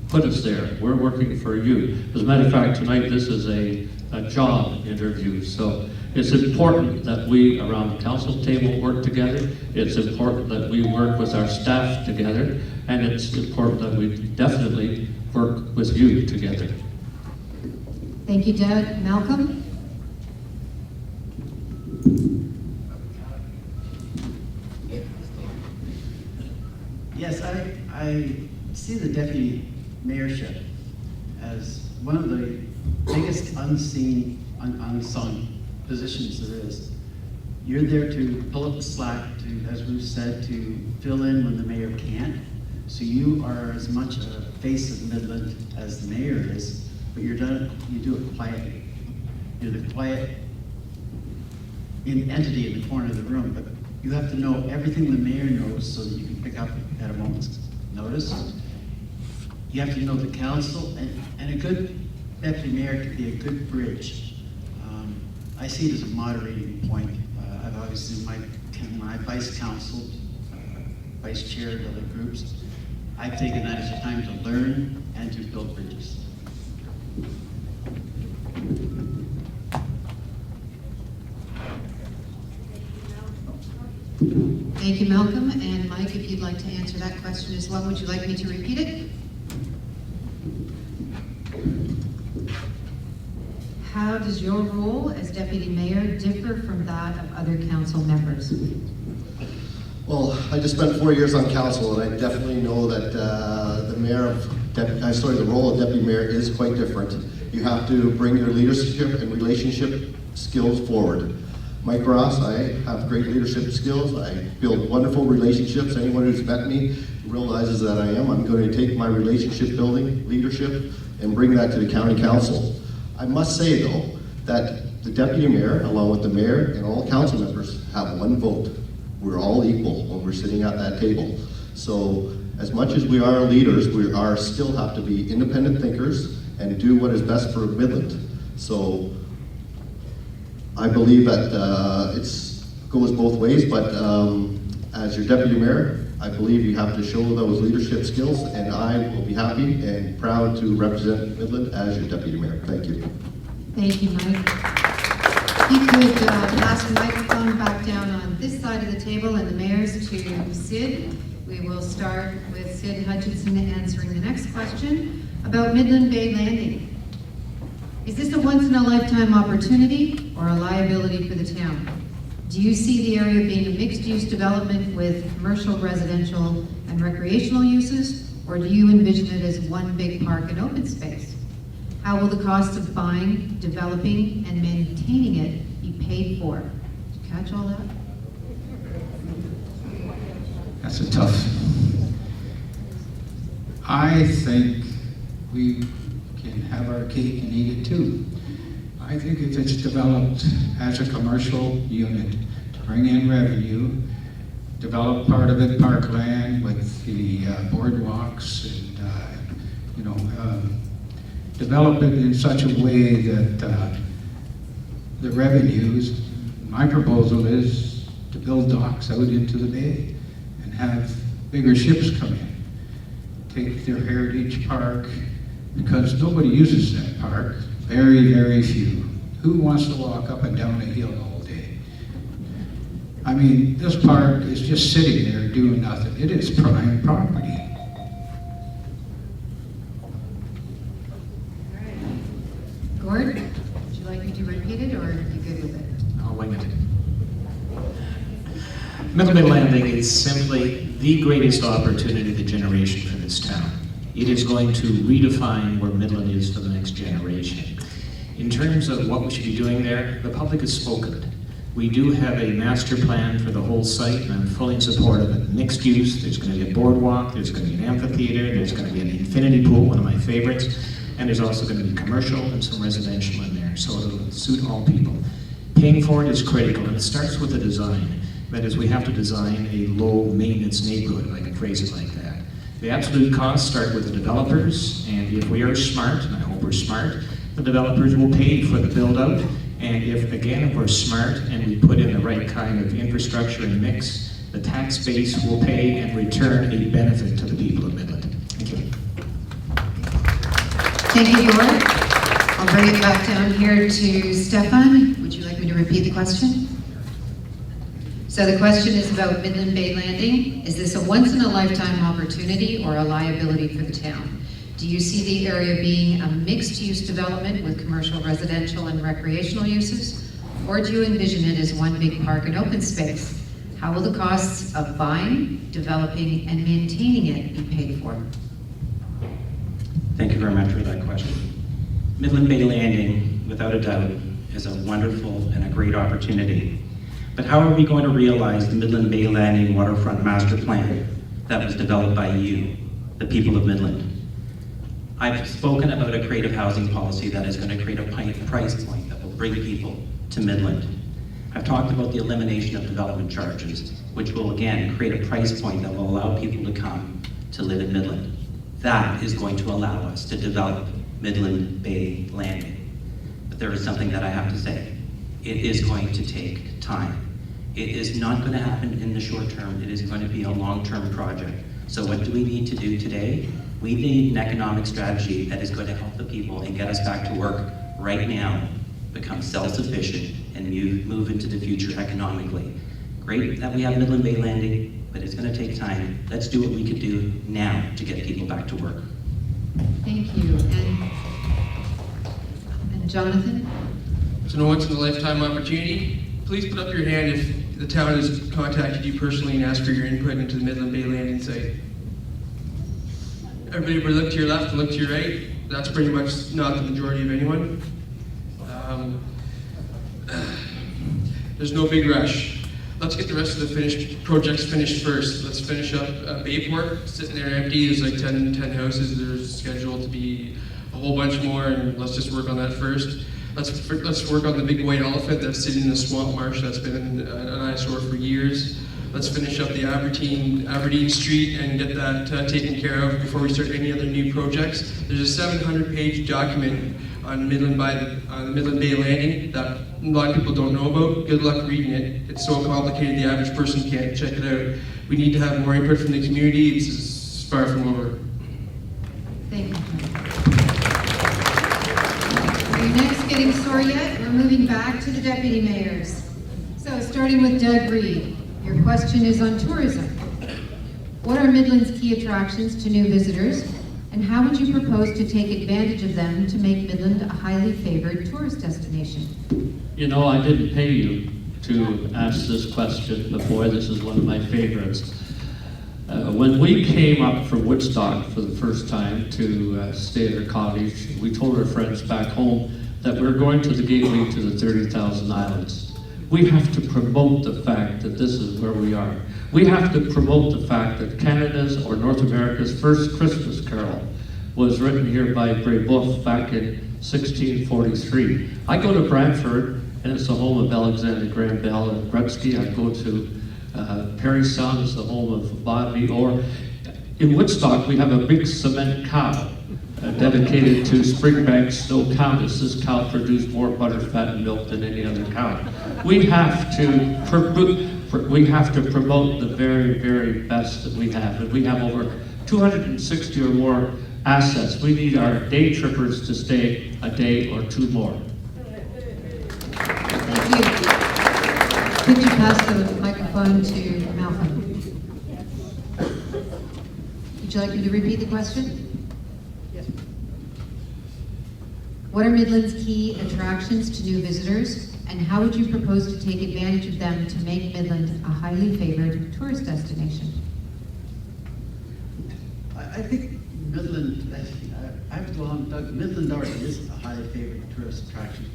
put us there. We're working for you. As a matter of fact, tonight this is a job interview. So it's important that we around the council table work together. It's important that we work with our staff together. And it's important that we definitely work with you together. Thank you, Doug. Malcolm? Yes, I see the deputy mayorship as one of the biggest unseen, unsung positions there is. You're there to pull up the slack, to, as Ruth said, to fill in when the mayor can't. So you are as much a face of Midland as the mayor is, but you do it quietly. You're the quiet entity in the corner of the room, but you have to know everything the mayor knows so that you can pick up at a moment's notice. You have to know the council, and a good deputy mayor can be a good bridge. I see it as a moderating point. I've obviously, when I vice counseled, vice chaired other groups, I've taken that as a time to learn and to build bridges. Thank you, Malcolm. And Mike, if you'd like to answer that question as well, would you like me to repeat it? How does your role as deputy mayor differ from that of other council members? Well, I just spent 4 years on council, and I definitely know that the role of deputy mayor is quite different. You have to bring your leadership and relationship skills forward. Mike Ross, I have great leadership skills. I build wonderful relationships. Anyone who's met me realizes that I'm going to take my relationship building leadership and bring that to the county council. I must say though, that the deputy mayor, along with the mayor and all council members, have one vote. We're all equal when we're sitting at that table. So as much as we are leaders, we still have to be independent thinkers and do what is best for Midland. So I believe that it goes both ways, but as your deputy mayor, I believe you have to show those leadership skills, and I will be happy and proud to represent Midland as your deputy mayor. Thank you. Thank you, Mike. If you could pass the microphone back down on this side of the table and the mayor's to Sid. We will start with Sid Hutchinson answering the next question about Midland Bay Landing. Is this a once-in-a-lifetime opportunity or a liability for the town? Do you see the area being a mixed-use development with commercial, residential, and recreational uses, or do you envision it as one big park and open space? How will the cost of buying, developing, and maintaining it be paid for? Did you catch all that? That's a tough. I think we can have our cake and eat it too. I think if it's developed as a commercial unit to bring in revenue, develop part of it parkland with the boardwalks, and develop it in such a way that the revenues. My proposal is to build docks out into the bay and have bigger ships come in. Take their heritage park, because nobody uses that park. Very, very few. Who wants to walk up and down a hill all day? I mean, this park is just sitting there doing nothing. It is prime property. Gord, would you like me to repeat it, or are you good with it? I'll wing it. Midland Bay Landing is simply the greatest opportunity of the generation for this town. It is going to redefine where Midland is for the next generation. In terms of what we should be doing there, the public has spoken. We do have a master plan for the whole site, and I'm fully in support of it. Mixed use, there's going to be a boardwalk, there's going to be an amphitheater, there's going to be an infinity pool, one of my favorites, and there's also going to be commercial and some residential in there, so it'll suit all people. Paying for it is critical, and it starts with the design. That is, we have to design a low-maintenance neighborhood, if I can phrase it like that. The absolute costs start with the developers, and if we are smart, and I hope we're smart, the developers will pay for the build-out. And if we're smart and we put in the right kind of infrastructure and mix, the tax base will pay and return a benefit to the people of Midland. Thank you. Thank you, Gord. I'll bring it back down here to Stefan. Would you like me to repeat the question? So the question is about Midland Bay Landing. Is this a once-in-a-lifetime opportunity or a liability for the town? Do you see the area being a mixed-use development with commercial, residential, and recreational uses? Or do you envision it as one big park and open space? How will the costs of buying, developing, and maintaining it be paid for? Thank you very much for that question. Midland Bay Landing, without a doubt, is a wonderful and a great opportunity. But how are we going to realize the Midland Bay Landing Waterfront Master Plan that was developed by you, the people of Midland? I've spoken about a creative housing policy that is going to create a price point that will bring people to Midland. I've talked about the elimination of development charges, which will again create a price point that will allow people to come to live in Midland. That is going to allow us to develop Midland Bay Landing. But there is something that I have to say. It is going to take time. It is not going to happen in the short term. It is going to be a long-term project. So what do we need to do today? We need an economic strategy that is going to help the people and get us back to work right now, become self-sufficient, and move into the future economically. Great that we have Midland Bay Landing, but it's going to take time. Let's do what we could do now to get people back to work. Thank you. And Jonathan? It's a once-in-a-lifetime opportunity. Please put up your hand if the town has contacted you personally and asked for your input into the Midland Bay Landing site. Everybody would look to your left and look to your right. That's pretty much not the majority of anyone. There's no big rush. Let's get the rest of the projects finished first. Let's finish up Bayport, sitting there empty. There's like 10 houses. There's scheduled to be a whole bunch more, and let's just work on that first. Let's work on the big white elephant that's sitting in the swamp marsh that's been an eyesore for years. Let's finish up the Aberdeen Street and get that taken care of before we start any other new projects. There's a 700-page document on the Midland Bay Landing that a lot of people don't know about. Good luck reading it. It's so complicated the average person can't check it out. We need to have more input from the community. It's far from over. Thank you. Are you next getting sore yet? We're moving back to the deputy mayors. So starting with Doug Reed, your question is on tourism. What are Midland's key attractions to new visitors, and how would you propose to take advantage of them to make Midland a highly favored tourist destination? You know, I didn't pay you to ask this question, but boy, this is one of my favorites. When we came up from Woodstock for the first time to stay at our cottage, we told our friends back home that we're going to the gateway to the 30,000 islands. We have to promote the fact that this is where we are. We have to promote the fact that Canada's or North America's first Christmas carol was written here by Brebeuf back in 1643. I go to Brantford, and it's the home of Alexander Graham Bell and Gretzky. I go to Parry Sound, is the home of Bodby. Or in Woodstock, we have a big cement cow dedicated to Springbank Snow Countess. This cow produced more butter, fat, and milk than any other cow. We have to promote the very, very best that we have. And we have over 260 or more assets. We need our day trippers to stay a day or two more. Thank you. Could you pass the microphone to Malcolm? Would you like me to repeat the question? Yes. What are Midland's key attractions to new visitors, and how would you propose to take advantage of them to make Midland a highly favored tourist destination? I think Midland, I have to go along with Doug, Midland already is a highly favored tourist attraction.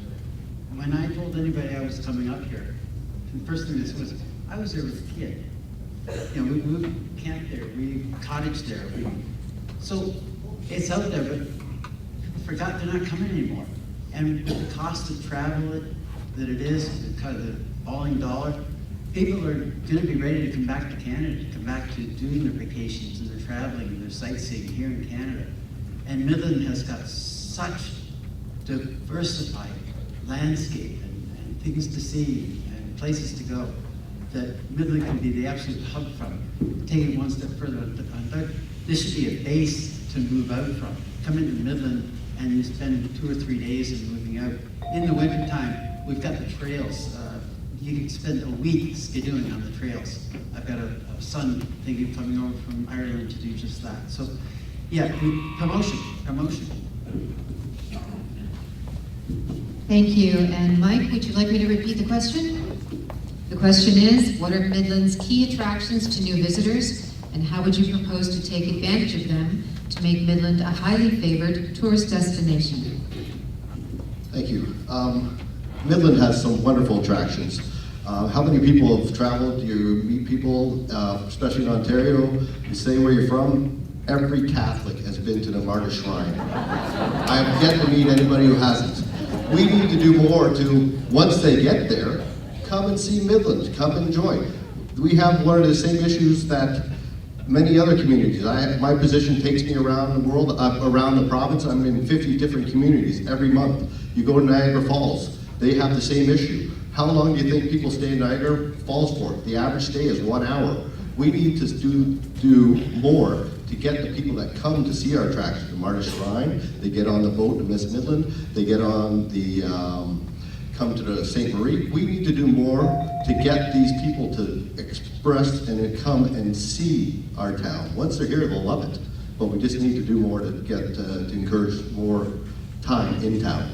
When I told anybody I was coming up here, the first thing they said was, I was there with a kid. You know, we camped there, we cottaged there. So it's out there, but people forgot they're not coming anymore. And with the cost of travel that it is, the kind of the falling dollar, people are going to be ready to come back to Canada, to come back to doing their vacations and their traveling and their sightseeing here in Canada. And Midland has got such diversified landscape and things to see and places to go that Midland can be the absolute hub from. Taking it one step further, this should be a base to move out from. Come into Midland and you spend 2 or 3 days and moving out. In the wintertime, we've got the trails. You can spend a week skidoing on the trails. I've got a son thinking of coming over from Ireland to do just that. So, yeah, promotion. Thank you. And Mike, would you like me to repeat the question? The question is, what are Midland's key attractions to new visitors, and how would you propose to take advantage of them to make Midland a highly favored tourist destination? Thank you. Midland has some wonderful attractions. How many people have traveled? You meet people, especially in Ontario, you say where you're from. Every Catholic has been to the Martyr Shrine. I have yet to meet anybody who hasn't. We need to do more to, once they get there, come and see Midland, come enjoy. We have one of the same issues that many other communities. My position takes me around the world, around the province. I'm in 50 different communities every month. You go to Niagara Falls, they have the same issue. How long do you think people stay in Niagara Falls for? The average stay is 1 hour. We need to do more to get the people that come to see our attractions, the Martyr Shrine. They get on the boat to Miss Midland. They get on the, come to the St. Marie. We need to do more to get these people to express and to come and see our town. Once they're here, they'll love it. But we just need to do more to get, to encourage more time in town.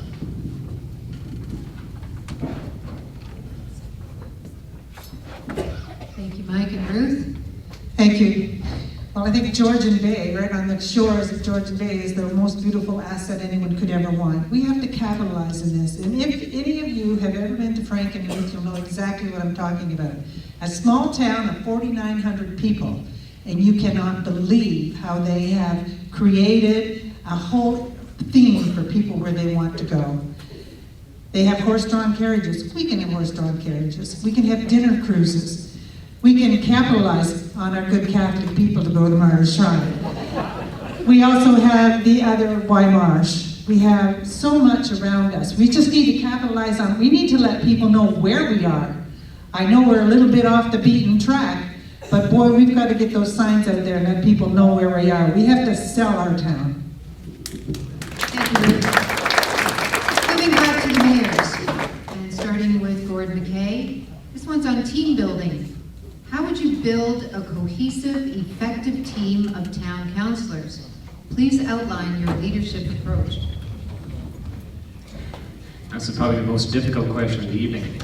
Thank you, Mike and Ruth. Thank you. Well, I think Georgian Bay, right on the shores of Georgian Bay, is the most beautiful asset anyone could ever want. We have to capitalize on this. And if any of you have ever been to Frankenmuth, you'll know exactly what I'm talking about. A small town of 4,900 people, and you cannot believe how they have created a whole theme for people where they want to go. They have horse-drawn carriages. We can have horse-drawn carriages. We can have dinner cruises. We can capitalize on our good Catholic people to go to Martyr Shrine. We also have the other Marsh. We have so much around us. We just need to capitalize on, we need to let people know where we are. I know we're a little bit off the beaten track, but boy, we've got to get those signs out there and let people know where we are. We have to sell our town. Thank you, Ruth. Moving back to the mayors, and starting with Gordon McKay. This one's on team building. How would you build a cohesive, effective team of town councillors? Please outline your leadership approach. That's probably the most difficult question of the evening.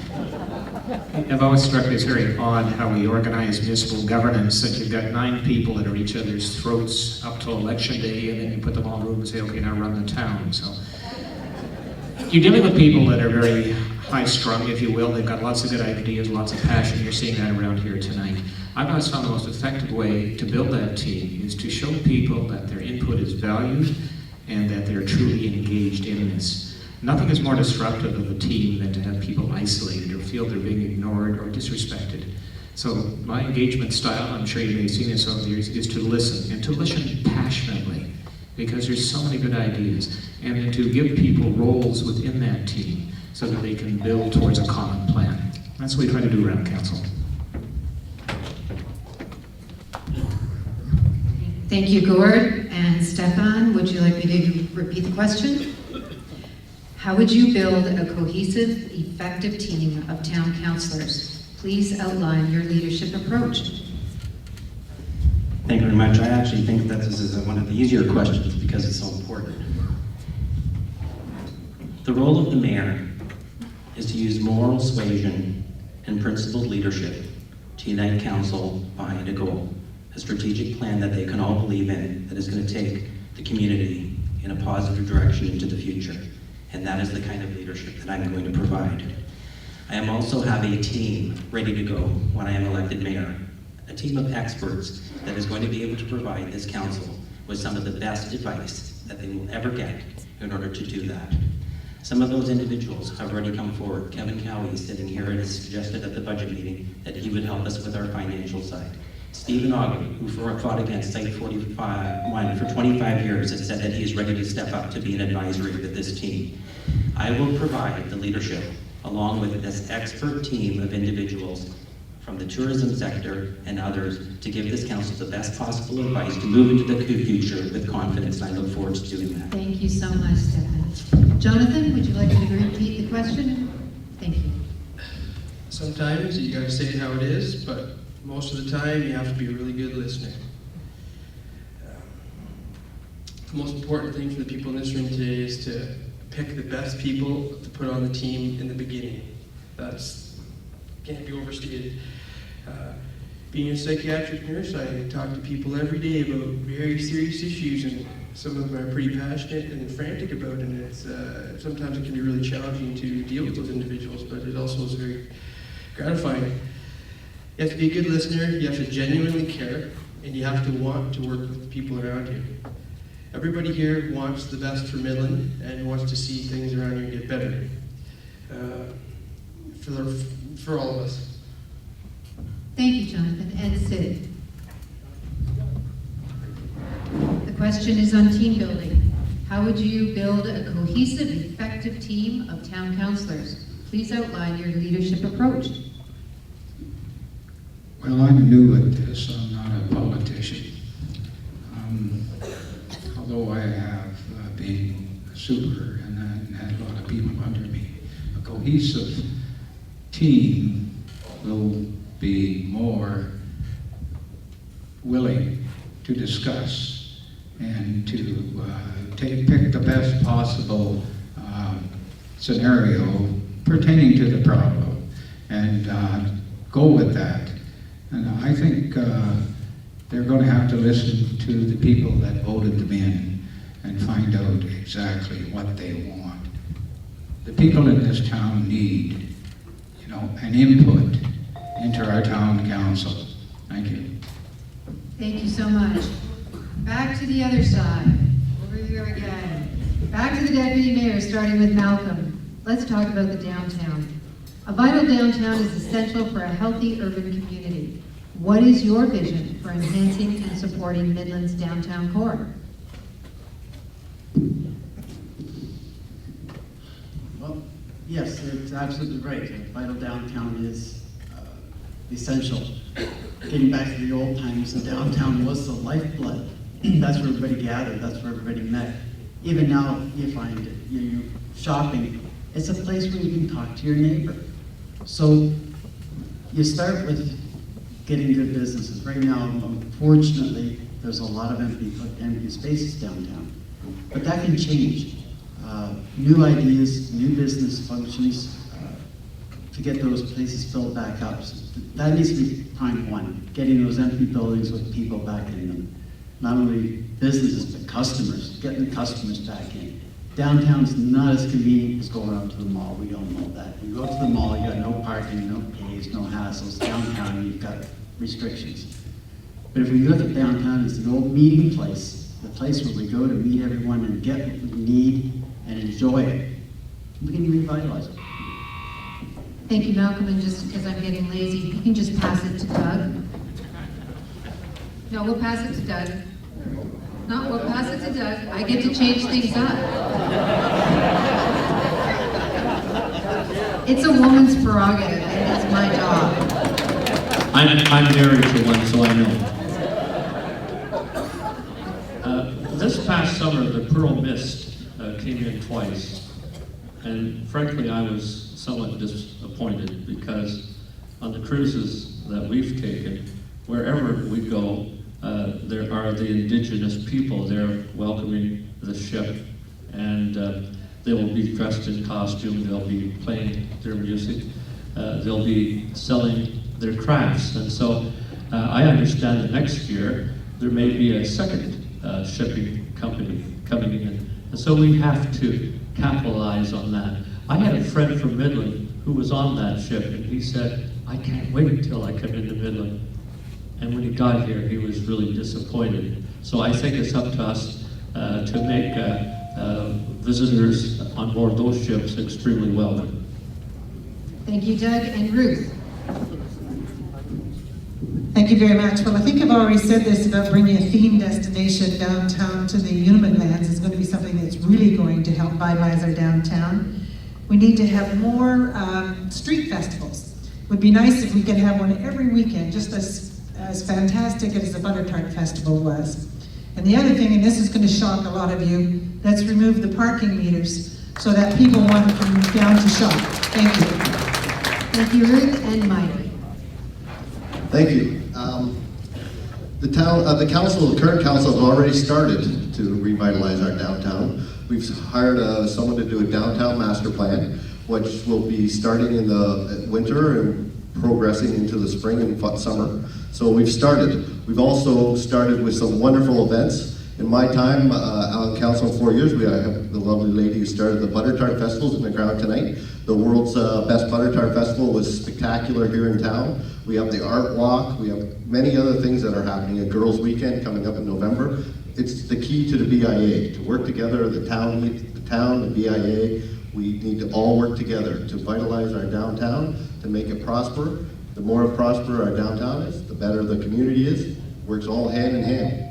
I've always struck me as very odd how we organize municipal governance, that you've got 9 people that are each other's throats up till election day, and then you put them all in a room and say, okay, now run the town. So you're dealing with people that are very high-strung, if you will. They've got lots of good ideas, lots of passion. You're seeing that around here tonight. I've always found the most effective way to build that team is to show people that their input is valued and that they're truly engaged in this. Nothing is more disruptive of a team than to have people isolated or feel they're being ignored or disrespected. So my engagement style, I'm sure you may have seen this over the years, is to listen, and to listen passionately, because there's so many good ideas, and then to give people roles within that team so that they can build towards a common plan. That's what we try to do around council. Thank you, Gord. And Stefan, would you like me to repeat the question? How would you build a cohesive, effective team of town councillors? Please outline your leadership approach. Thank you very much. I actually think that this is one of the easier questions because it's so important. The role of the mayor is to use moral suasion and principled leadership to unite council behind a goal, a strategic plan that they can all believe in, that is going to take the community in a positive direction into the future. And that is the kind of leadership that I'm going to provide. I am also have a team ready to go when I am elected mayor, a team of experts that is going to be able to provide this council with some of the best advice that they will ever get in order to do that. Some of those individuals have already come forward. Kevin Cowie is sitting here and has suggested at the budget meeting that he would help us with our financial side. Stephen Ogden, who fought against Site 45 for 25 years, has said that he is ready to step up to be an advisory with this team. I will provide the leadership along with this expert team of individuals from the tourism sector and others to give this council the best possible advice to move into the future with confidence, and I look forward to doing that. Thank you so much, Stefan. Jonathan, would you like me to repeat the question? Thank you. Sometimes you gotta say it how it is, but most of the time you have to be a really good listener. The most important thing for the people in this room today is to pick the best people to put on the team in the beginning. That's can't be overstated. Being a psychiatric nurse, I talk to people every day about very serious issues, and some of them are pretty passionate and frantic about it, and it's, sometimes it can be really challenging to deal with those individuals, but it also is very gratifying. You have to be a good listener, you have to genuinely care, and you have to want to work with the people around you. Everybody here wants the best for Midland and wants to see things around here get better for all of us. Thank you, Jonathan. And Sid. The question is on team building. How would you build a cohesive, effective team of town councillors? Please outline your leadership approach. Well, I'm new at this. I'm not a politician. Although I have been a super and had a lot of people under me, a cohesive team will be more willing to discuss and to pick the best possible scenario pertaining to the problem and go with that. And I think they're going to have to listen to the people that voted them in and find out exactly what they want. The people in this town need, an input into our town council. Thank you. Thank you so much. Back to the other side. Over here again. Back to the deputy mayor, starting with Malcolm. Let's talk about the downtown. A vital downtown is essential for a healthy urban community. What is your vision for enhancing and supporting Midland's downtown core? Well, yes, it's absolutely right. A vital downtown is essential. Getting back to the old times, the downtown was the lifeblood. That's where everybody gathered, that's where everybody met. Even now, you find it, you're shopping, it's a place where you can talk to your neighbor. So you start with getting good businesses. Right now, unfortunately, there's a lot of empty spaces downtown, but that can change. New ideas, new business functions, to get those places filled back up. So that needs to be prime one, getting those empty buildings with people back in them. Not only businesses, but customers, getting the customers back in. Downtown's not as convenient as going out to the mall, we all know that. You go to the mall, you got no parking, no pays, no hassles. Downtown, you've got restrictions. But if we look at downtown as an old meeting place, the place where we go to meet everyone and get what we need and enjoy it, we can revitalize it. Thank you, Malcolm, and just because I'm getting lazy, you can just pass it to Doug. No, we'll pass it to Doug. No, we'll pass it to Doug. I get to change things up. It's a woman's prerogative, and it's my job. I'm married to one, so I know. This past summer, the Pearl Mist came in twice, and frankly, I was somewhat disappointed because on the cruises that we've taken, wherever we go, there are the indigenous people there welcoming the ship, and they will be dressed in costume, they'll be playing their music, they'll be selling their crafts. And so I understand that next year there may be a second shipping company coming in. And so we have to capitalize on that. I had a friend from Midland who was on that ship, and he said, I can't wait until I come into Midland. And when he got here, he was really disappointed. So I think it's up to us to make visitors on board those ships extremely welcome. Thank you, Doug. And Ruth. Thank you very much. Well, I think I've already said this about bringing a theme destination downtown to the Uniman lands is going to be something that's really going to help vitalize our downtown. We need to have more street festivals. It would be nice if we could have one every weekend, just as fantastic as the Butter Tart Festival was. And the other thing, and this is going to shock a lot of you, let's remove the parking meters so that people want to come down to shop. Thank you. Thank you, Ruth. And Mike. Thank you. The current council has already started to revitalize our downtown. We've hired someone to do a downtown master plan, which will be starting in the winter and progressing into the spring and summer. So we've started. We've also started with some wonderful events. In my time on council 4 years, we have the lovely lady who started the Butter Tart Festivals in the ground tonight. The world's best Butter Tart Festival was spectacular here in town. We have the Art Walk. We have many other things that are happening. A Girls' Weekend coming up in November. It's the key to the BIA, to work together, the town, the BIA. We need to all work together to vitalize our downtown, to make it prosper. The more prosper our downtown is, the better the community is. Works all hand in hand.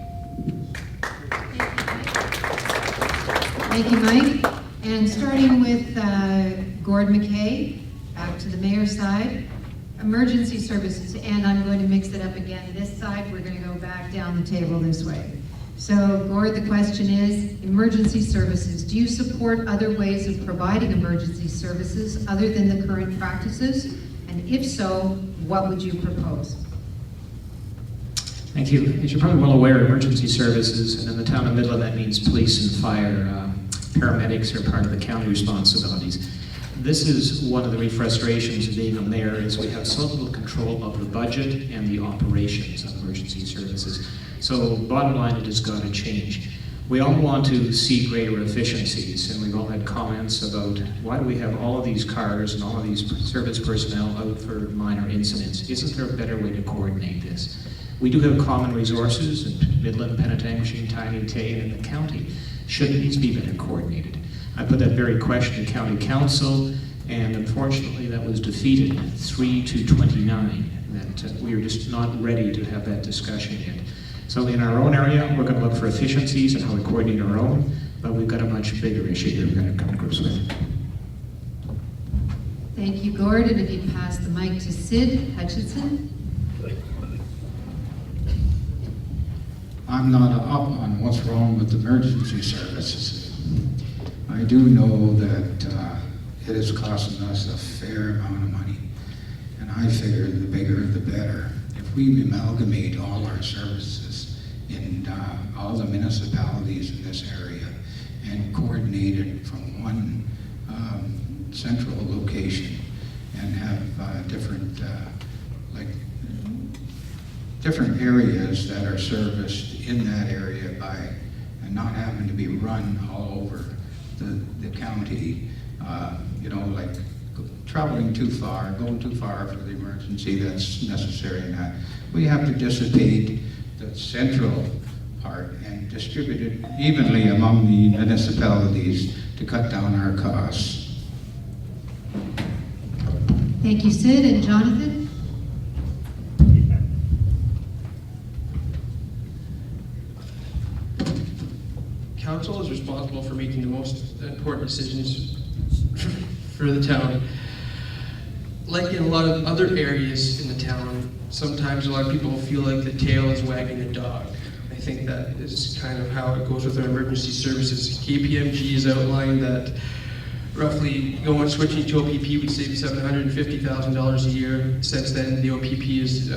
Thank you, Mike. And starting with Gord McKay, back to the mayor's side. Emergency services, and I'm going to mix it up again. This side, we're going to go back down the table this way. So, Gord, the question is, emergency services. Do you support other ways of providing emergency services other than the current practices? And if so, what would you propose? Thank you. As you're probably well aware, emergency services, and in the town of Midland, that means police and fire. Paramedics are part of the county responsibilities. This is one of the real frustrations of being a mayor, is we have so little control of the budget and the operations of emergency services. So bottom line, it has got to change. We all want to see greater efficiencies, and we've all had comments about why do we have all of these cars and all of these service personnel out for minor incidents? Isn't there a better way to coordinate this? We do have common resources in Midland, Penetangent, Tiny Tay, and in the county. Shouldn't these be better coordinated? I put that very question to County Council, and unfortunately that was defeated 3-29, that we are just not ready to have that discussion yet. So in our own area, we're going to look for efficiencies and how we coordinate our own, but we've got a much bigger issue here we've got to come to grips with. Thank you, Gord, and if you pass the mic to Sid Hutchinson. I'm not up on what's wrong with emergency services. I do know that it is costing us a fair amount of money, and I figure the bigger the better. If we amalgamate all our services in all the municipalities in this area and coordinate it from one central location and have different areas that are serviced in that area by, and not having to be run all over the county, like traveling too far, going too far for the emergency that's necessary in that. We have to dissipate the central part and distribute it evenly among the municipalities to cut down our costs. Thank you, Sid. And Jonathan? Council is responsible for making the most important decisions for the town. Like in a lot of other areas in the town, sometimes a lot of people feel like the tail is wagging the dog. I think that is kind of how it goes with our emergency services. KPMG has outlined that roughly switching to OPP would save $750,000 a year. Since then, the OPP has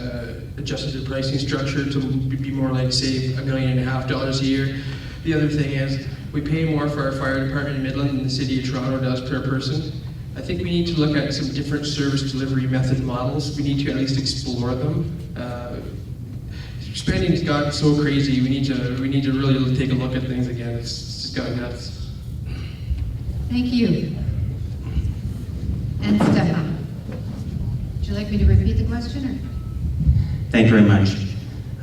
adjusted the pricing structure to be more like, say, $1.5 million a year. The other thing is, we pay more for our fire department in Midland than the city of Toronto does per person. I think we need to look at some different service delivery method models. We need to at least explore them. Spending's gotten so crazy. We need to really take a look at things again. It's just gotten nuts. Thank you. And Stefan, would you like me to repeat the question? Or? Thank you very much.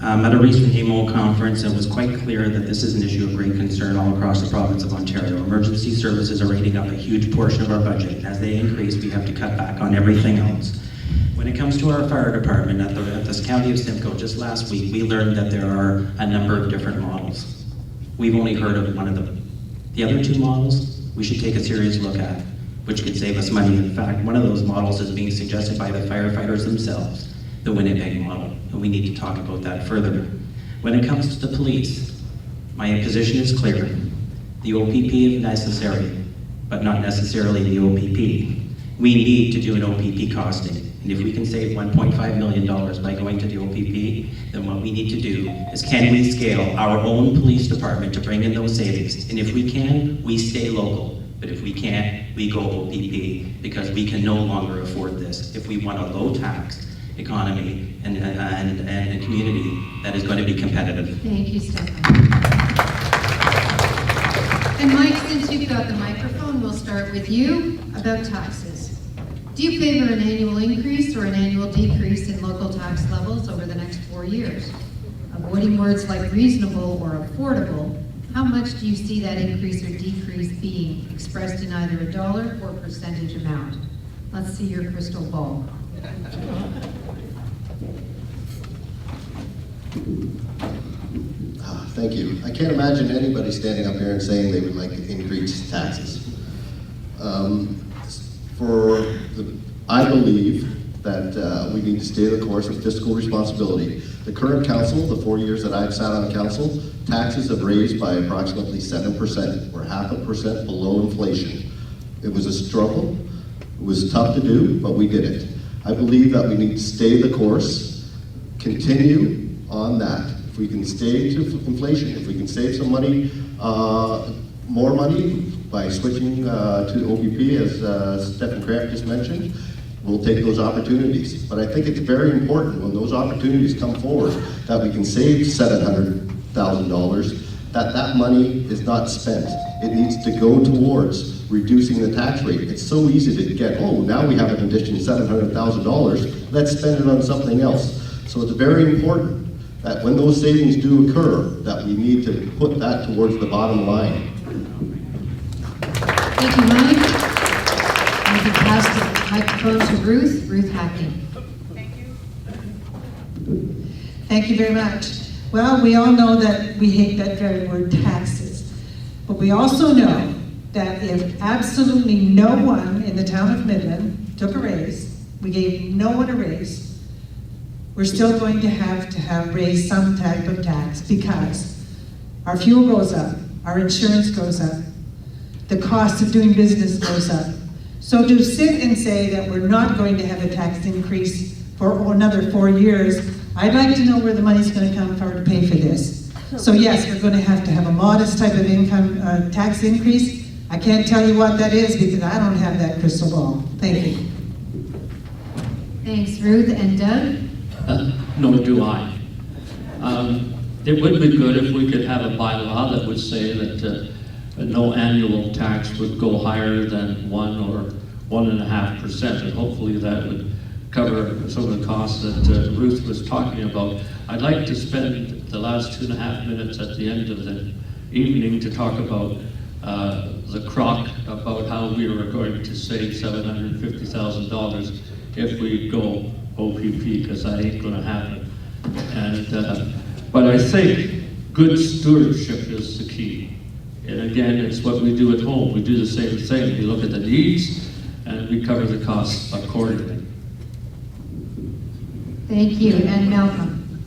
At a recent HEMO conference, it was quite clear that this is an issue of great concern all across the province of Ontario. Emergency services are eating up a huge portion of our budget. As they increase, we have to cut back on everything else. When it comes to our fire department at the county of Simcoe, just last week, we learned that there are a number of different models. We've only heard of one of them. The other two models, we should take a serious look at, which could save us money. In fact, one of those models is being suggested by the firefighters themselves, the Winnipeg model, and we need to talk about that further. When it comes to the police, my position is clear. The OPP is necessary, but not necessarily the OPP. We need to do an OPP costing, and if we can save $1.5 million by going to the OPP, then what we need to do is, can we scale our own police department to bring in those savings? And if we can, we stay local. But if we can't, we go OPP, because we can no longer afford this if we want a low tax economy and a community that is going to be competitive. Thank you, Stefan. And Mike, since you've got the microphone, we'll start with you about taxes. Do you favor an annual increase or an annual decrease in local tax levels over the next 4 years? Avoiding words like reasonable or affordable, how much do you see that increase or decrease being, expressed in either a dollar or percentage amount? Let's see your crystal ball. Thank you. I can't imagine anybody standing up here and saying they would like to increase taxes. I believe that we need to stay the course of fiscal responsibility. The current council, the 4 years that I've sat on council, taxes have raised by approximately 7%. We're 0.5% below inflation. It was a struggle. It was tough to do, but we did it. I believe that we need to stay the course, continue on that. If we can stay to inflation, if we can save some money, more money by switching to OPP, as Stephen Cramp just mentioned, we'll take those opportunities. But I think it's very important when those opportunities come forward that we can save $700,000, that money is not spent. It needs to go towards reducing the tax rate. It's so easy to get, oh, now we have an additional $700,000, let's spend it on something else. So it's very important that when those savings do occur, that we need to put that towards the bottom line. Thank you, Mike. I'm going to pass the microphone to Ruth Hacking. Thank you very much. Well, we all know that we hate that very word taxes, but we also know that if absolutely no one in the town of Midland took a raise, we gave no one a raise, we're still going to have raised some type of tax because our fuel goes up, our insurance goes up, the cost of doing business goes up. So to sit and say that we're not going to have a tax increase for another 4 years, I'd like to know where the money's going to come from to pay for this. So yes, we're going to have a modest type of income tax increase. I can't tell you what that is because I don't have that crystal ball. Thank you. Thanks, Ruth. And Doug? Nor do I. It would be good if we could have a bylaw that would say that no annual tax would go higher than 1 or 1.5%, and hopefully that would cover some of the costs that Ruth was talking about. I'd like to spend the last 2.5 minutes at the end of the evening to talk about the crock, about how we were going to save $750,000 if we go OPP, because that ain't going to happen. And but I think good stewardship is the key. And again, it's what we do at home. We do the same thing. We look at the needs and we cover the costs accordingly. Thank you. And Malcolm?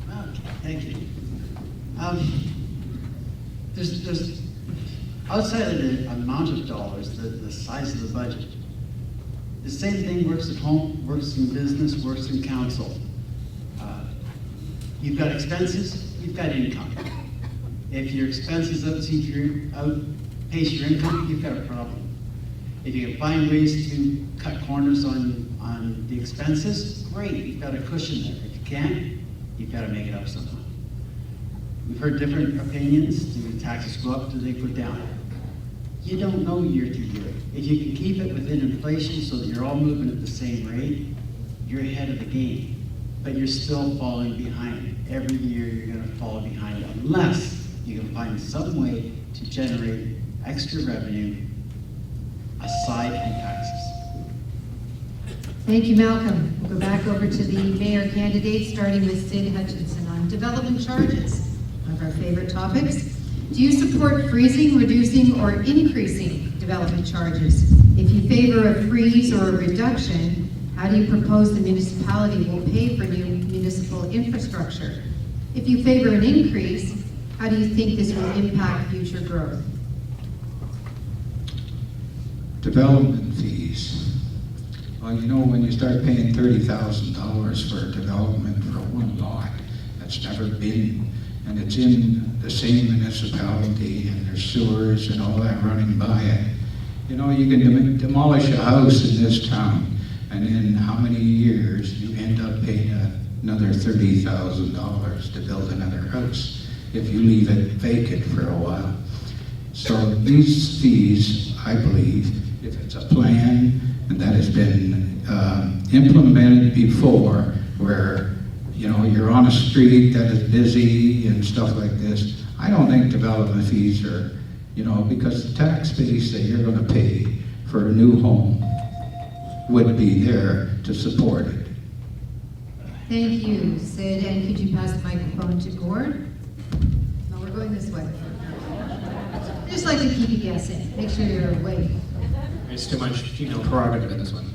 Okay, thank you. There's outside of the amount of dollars, the size of the budget, the same thing works at home, works in business, works in council. You've got expenses, you've got income. If your expenses outpace your income, you've got a problem. If you can find ways to cut corners on the expenses, great, you've got a cushion there. If you can't, you've got to make it up somehow. We've heard different opinions. Do the taxes go up? Do they go down? You don't know year to year. If you can keep it within inflation so that you're all moving at the same rate, you're ahead of the game. But you're still falling behind. Every year you're going to fall behind unless you can find some way to generate extra revenue aside from taxes. Thank you, Malcolm. We'll go back over to the mayor candidate, starting with Sid Hutchinson on development charges, one of our favorite topics. Do you support freezing, reducing, or increasing development charges? If you favor a freeze or a reduction, how do you propose the municipality will pay for new municipal infrastructure? If you favor an increase, how do you think this will impact future growth? Development fees. Well, you know, when you start paying $30,000 for a development for one lot that's never been, and it's in the same municipality, and there's sewers and all that running by it, you know, you can demolish a house in this town, and in how many years you end up paying another $30,000 to build another house if you leave it vacant for a while. So these fees, I believe, if it's a plan and that has been implemented before, where you know you're on a street that is busy and stuff like this, I don't think development fees are, you know, because the tax base that you're going to pay for a new home would be there to support it. Thank you, Sid. And could you pass the microphone to Gord? No, we're going this way. I just like to keep you guessing. Make sure you're awake. It's too much female prerogative in this one.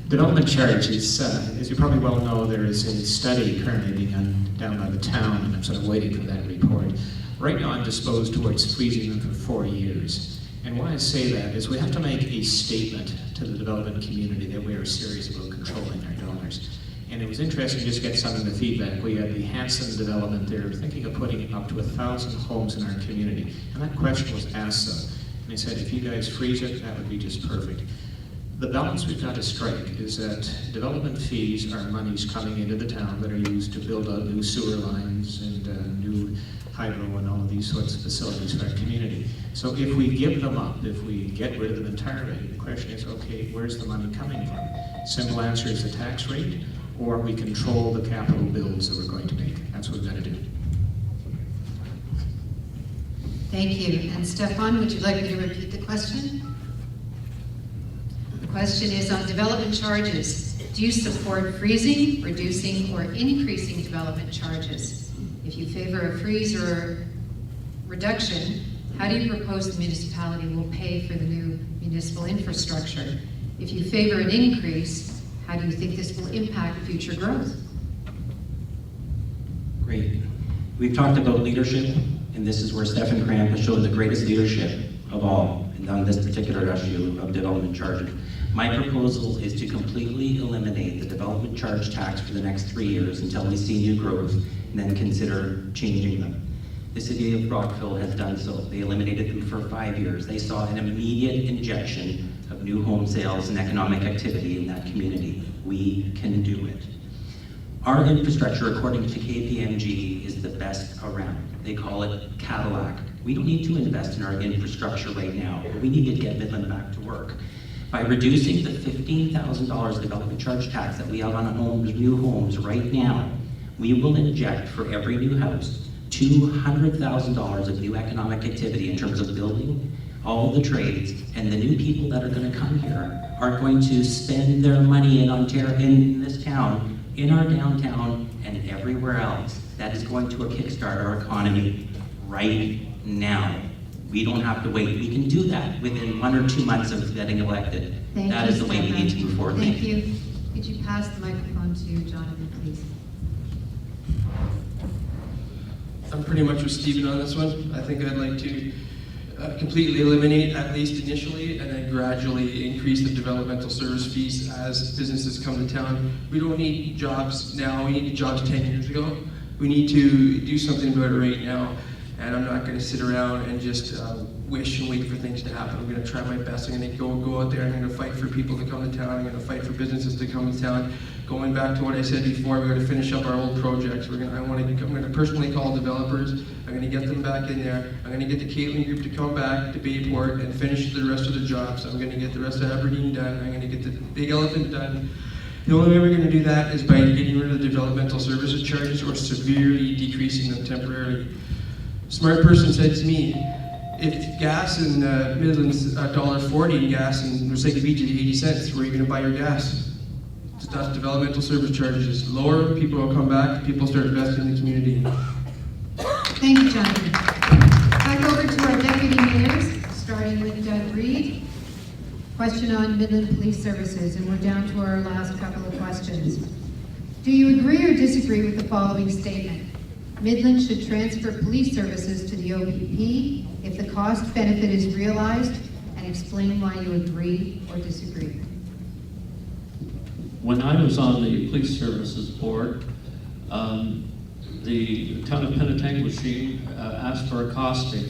Development charge is, as you probably well know, there is a study currently being done down by the town, and I'm sort of waiting for that report. Right now, I'm disposed towards freezing them for 4 years. And why I say that is we have to make a statement to the development community that we are serious about controlling our dollars. And it was interesting to just get some of the feedback. We had the Hanson development, they're thinking of putting up to 1,000 homes in our community. And that question was asked them. And they said, if you guys freeze it, that would be just perfect. The balance we've got to strike is that development fees are monies coming into the town that are used to build out new sewer lines and new hydro and all of these sorts of facilities for our community. So if we give them up, if we get rid of them entirely, the question is, okay, where's the money coming from? Simple answer is the tax rate, or we control the capital bills that we're going to make. That's what we've got to do. Thank you. And Stefan, would you like me to repeat the question? The question is on development charges. Do you support freezing, reducing, or increasing development charges? If you favor a freeze or a reduction, how do you propose the municipality will pay for the new municipal infrastructure? If you favor an increase, how do you think this will impact future growth? Great. We've talked about leadership, and this is where Stefan Kramp has shown the greatest leadership of all on this particular issue of development charges. My proposal is to completely eliminate the development charge tax for the next 3 years until we see new growth, and then consider changing them. The city of Brockville has done so. They eliminated them for 5 years. They saw an immediate injection of new home sales and economic activity in that community. We can do it. Our infrastructure, according to KPMG, is the best around. They call it Cadillac. We don't need to invest in our infrastructure right now, but we need to get Midland back to work. By reducing the $15,000 development charge tax that we have on homes, new homes right now, we will inject for every new house $200,000 of new economic activity in terms of building, all the trades, and the new people that are going to come here are going to spend their money in Ontario, in this town, in our downtown, and everywhere else. That is going to kickstart our economy right now. We don't have to wait. We can do that within 1 or 2 months of getting elected. That is the way we need to move forward. Thank you. Could you pass the microphone to Jonathan, please? I'm pretty much with Stephen on this one. I think I'd like to completely eliminate, at least initially, and then gradually increase the developmental service fees as businesses come to town. We don't need jobs now, we need jobs 10 years ago. We need to do something about it right now. And I'm not going to sit around and just wish and wait for things to happen. I'm going to try my best. I'm going to go out there. I'm going to fight for people to come to town. I'm going to fight for businesses to come to town. Going back to what I said before, we're going to finish up our old projects. I'm going to personally call developers. I'm going to get them back in there. I'm going to get the Caitlin Group to come back to Bayport and finish the rest of the jobs. I'm going to get the rest of Aberdeen done. I'm going to get the Big Elephant done. The only way we're going to do that is by getting rid of the developmental services charges or severely decreasing them temporarily. Smart person said to me, if gas in Midland's $1.40 and gas in Recycle Beach is 80 cents, where are you going to buy your gas? It's not developmental service charges. Lower, people will come back, people start investing in the community. Thank you, Jonathan. Back over to our deputy mayors, starting with Doug Reed. Question on Midland Police Services, and we're down to our last couple of questions. Do you agree or disagree with the following statement? Midland should transfer police services to the OPP if the cost benefit is realized, and explain why you agree or disagree. When I was on the police services board, the town of Penetanguishene asked for a costing.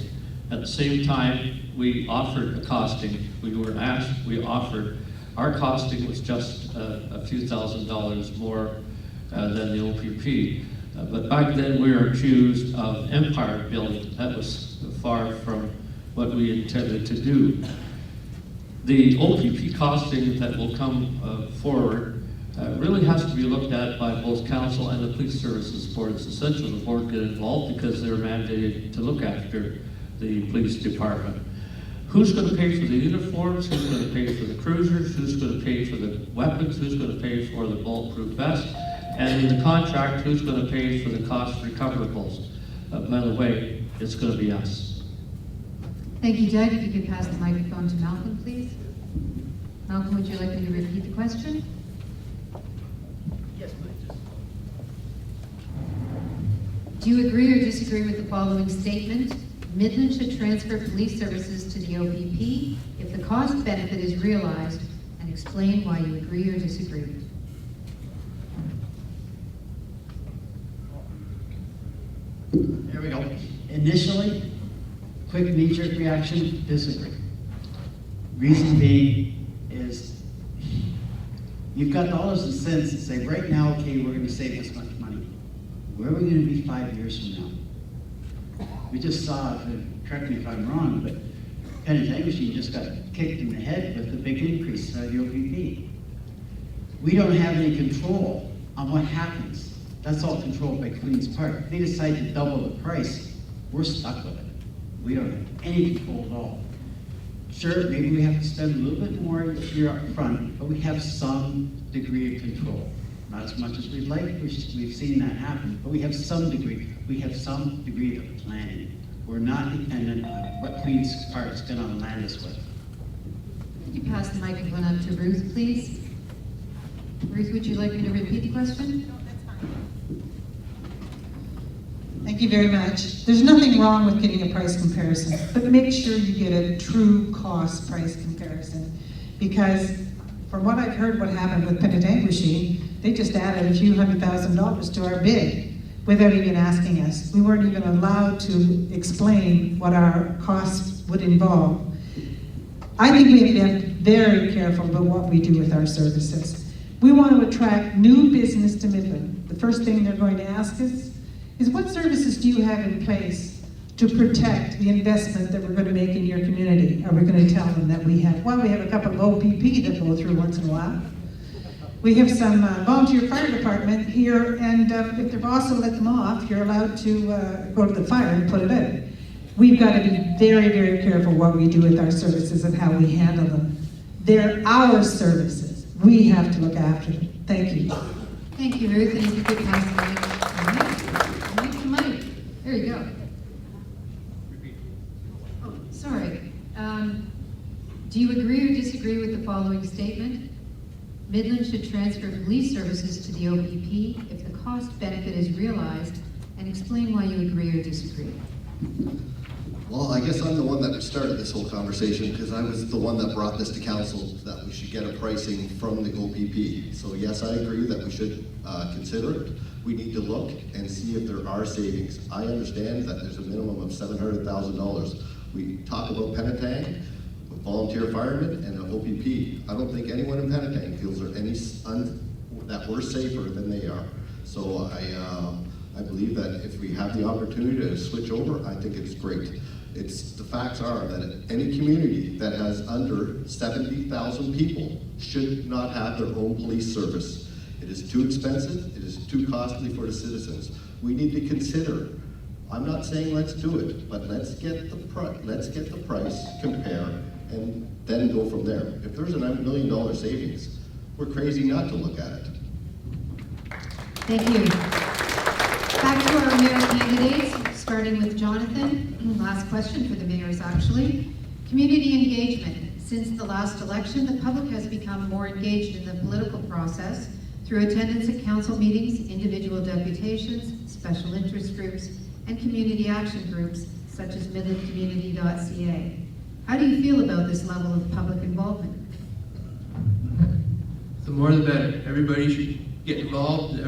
At the same time, we offered a costing. We were asked, we offered. Our costing was just a few $1,000s more than the OPP. But back then we were accused of empire building. That was far from what we intended to do. The OPP costing that will come forward really has to be looked at by both council and the police services board. It's essential the board get involved because they're mandated to look after the police department. Who's going to pay for the uniforms? Who's going to pay for the cruisers? Who's going to pay for the weapons? Who's going to pay for the bulletproof vest? And in the contract, who's going to pay for the cost recoverables? By the way, it's going to be us. Thank you, Doug. If you could pass the microphone to Malcolm, please. Malcolm, would you like me to repeat the question? Yes, please. Do you agree or disagree with the following statement? Midland should transfer police services to the OPP if the cost benefit is realized, and explain why you agree or disagree. There we go. Initially, quick knee-jerk reaction, disagree. Reason being is you've got dollars and cents to say, right now, okay, we're going to save this much money. Where are we going to be 5 years from now? We just saw, correct me if I'm wrong, but Penitentiary Machine just got kicked in the head with the big increase by the OPP. We don't have any control on what happens. That's all controlled by Queen's Park. If they decide to double the price, we're stuck with it. We don't have any control at all. Sure, maybe we have to spend a little bit more here up front, but we have some degree of control. Not as much as we'd like, we've seen that happen, but we have some degree. We have some degree of planning. We're not dependent on what Queen's Park is going to land us with. Could you pass the microphone up to Ruth, please? Ruth, would you like me to repeat the question? Thank you very much. There's nothing wrong with getting a price comparison, but make sure you get a true cost price comparison. Because from what I've heard what happened with Penitentiary Machine, they just added a few $100,000 to our bid without even asking us. We weren't even allowed to explain what our costs would involve. I think we have to be very careful about what we do with our services. We want to attract new business to Midland. The first thing they're going to ask us is, what services do you have in place to protect the investment that we're going to make in your community? Are we going to tell them that we have? Well, we have a couple of OPP that go through once in a while. We have some volunteer fire department here, and if their boss will let them off, you're allowed to go to the fire and put it out. We've got to be very, very careful what we do with our services and how we handle them. They're our services. We have to look after them. Thank you. Thank you, Ruth, and if you could pass the mic to Mike. There you go. Oh, sorry. Do you agree or disagree with the following statement? Midland should transfer police services to the OPP if the cost benefit is realized, and explain why you agree or disagree. Well, I guess I'm the one that started this whole conversation because I was the one that brought this to council, that we should get a pricing from the OPP. So yes, I agree that we should consider it. We need to look and see if there are savings. I understand that there's a minimum of $700,000. We talk about Penetang, volunteer firemen, and an OPP. I don't think anyone in Penetang feels that we're safer than they are. So I believe that if we have the opportunity to switch over, I think it's great. The facts are that any community that has under 70,000 people should not have their own police service. It is too expensive, it is too costly for the citizens. We need to consider, I'm not saying let's do it, but let's get the price, compare, and then go from there. If there's a $9 million savings, we're crazy not to look at it. Thank you. Back to our mayor candidates, starting with Jonathan. Last question for the mayors, actually. Community engagement. Since the last election, the public has become more engaged in the political process through attendance at council meetings, individual deputations, special interest groups, and community action groups such as MidlandCommunity.ca. How do you feel about this level of public involvement? The more the better. Everybody should get involved.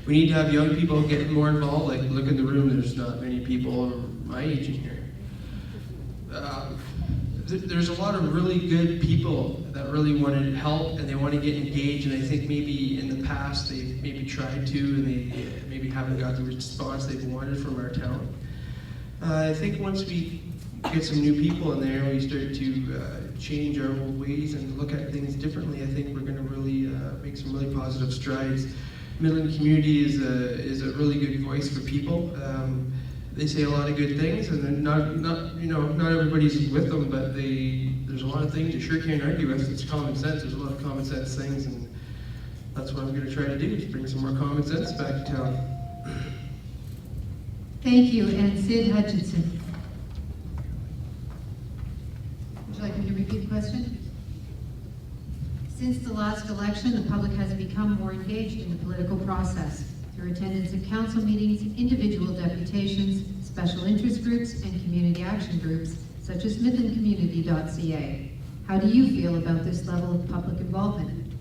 We need to have young people get more involved. Like, look in the room, there's not many people my age in here. There's a lot of really good people that really want to help and they want to get engaged, and I think maybe in the past they've maybe tried to and they maybe haven't got the response they've wanted from our town. I think once we get some new people in there and we start to change our old ways and look at things differently, I think we're going to really make some really positive strides. Midland Community is a really good voice for people. They say a lot of good things, and not everybody's with them, but there's a lot of things you sure can't argue with. It's common sense. There's a lot of common sense things, and that's what I'm going to try to do, is bring some more common sense back to town. Thank you, and Sid Hutchinson. question? Since the last election, the public has become more engaged in the political process through attendance at council meetings, individual deputations, special interest groups, and community action groups, such as MidlandCommunity.ca. How do you feel about this level of public involvement?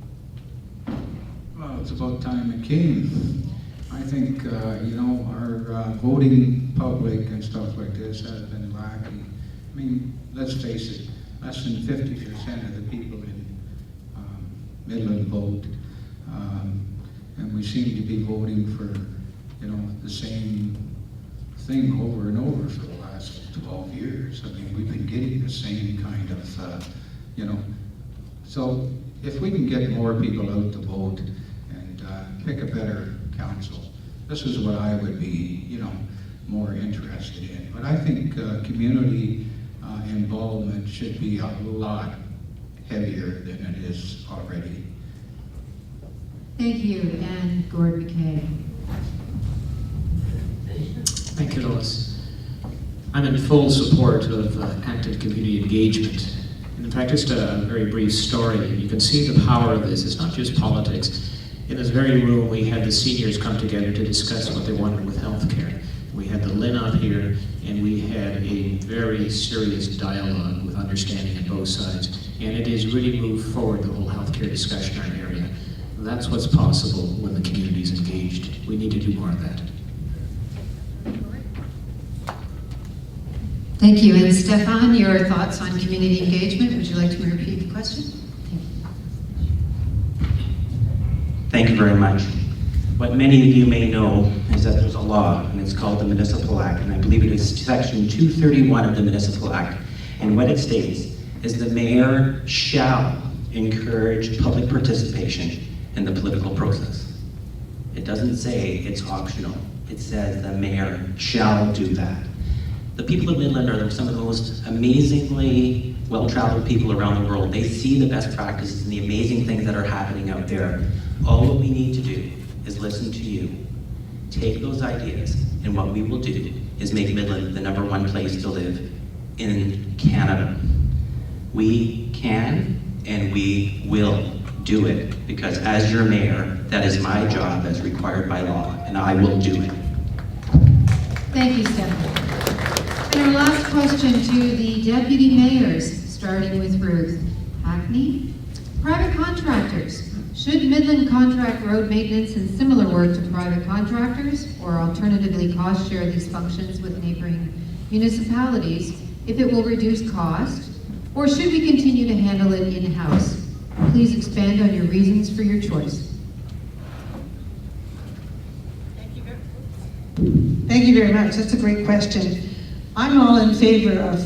Well, it's about time it came. I think, our voting public and stuff like this has been lacking. I mean, let's face it, less than 50% of the people in Midland vote. And we seem to be voting for, the same thing over and over for the last 12 years. I mean, we've been getting the same kind of, So if we can get more people out to vote and pick a better council, this is what I would be, more interested in. But I think community involvement should be a lot heavier than it is already. Thank you, and Gord McKay. Thank you, Lois. I'm in full support of active community engagement. And in fact, just a very brief story. You can see the power of this. It's not just politics. In this very room, we had the seniors come together to discuss what they wanted with healthcare. We had the Lynn up here, and we had a very serious dialogue with understanding on both sides. And it has really moved forward the whole healthcare discussion in our area. That's what's possible when the community is engaged. We need to do more of that. Thank you. And Stefan, your thoughts on community engagement? Would you like to repeat the question? Thank you very much. What many of you may know is that there's a law, and it's called the Municipal Act, and I believe it is Section 231 of the Municipal Act. And what it states is the mayor shall encourage public participation in the political process. It doesn't say it's optional. It says the mayor shall do that. The people of Midland are some of the most amazingly well-traveled people around the world. They see the best practices and the amazing things that are happening out there. All what we need to do is listen to you. Take those ideas, and what we will do is make Midland the #1 place to live in Canada. We can and we will do it, because as your mayor, that is my job as required by law, and I will do it. Thank you, Stefan. And our last question to the deputy mayors, starting with Ruth. Hackney. Private contractors. Should Midland contract road maintenance and similar work to private contractors, or alternatively cost share these functions with neighboring municipalities if it will reduce cost? Or should we continue to handle it in-house? Please expand on your reasons for your choice. Thank you very much. That's a great question. I'm all in favor of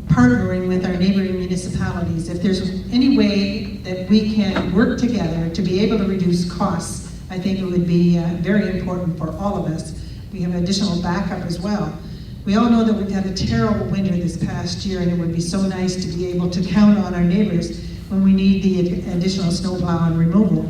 partnering with our neighboring municipalities. If there's any way that we can work together to be able to reduce costs, I think it would be very important for all of us. We have additional backup as well. We all know that we've had a terrible winter this past year, and it would be so nice to be able to count on our neighbors when we need the additional snowplow and removal.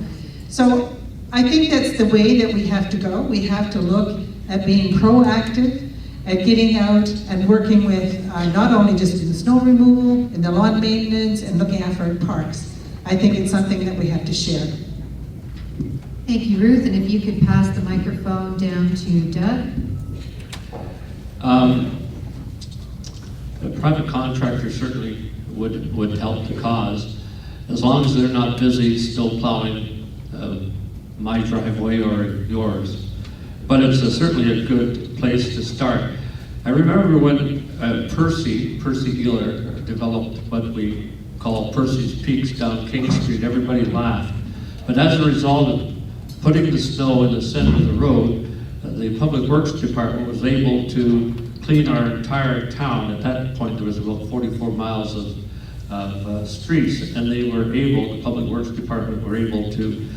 So I think that's the way that we have to go. We have to look at being proactive, at getting out and working with not only just in the snow removal, in the lawn maintenance, and looking after our parks. I think it's something that we have to share. Thank you, Ruth, and if you could pass the microphone down to Doug. The private contractors certainly would help the cause, as long as they're not busy still plowing my driveway or yours. But it's certainly a good place to start. I remember when Percy Ealer developed what we call Percy's Peaks down King Street, everybody laughed. But as a result of putting the snow in the center of the road, the Public Works Department was able to clean our entire town. At that point, there was about 44 miles of streets, and they were able, the Public Works Department were able to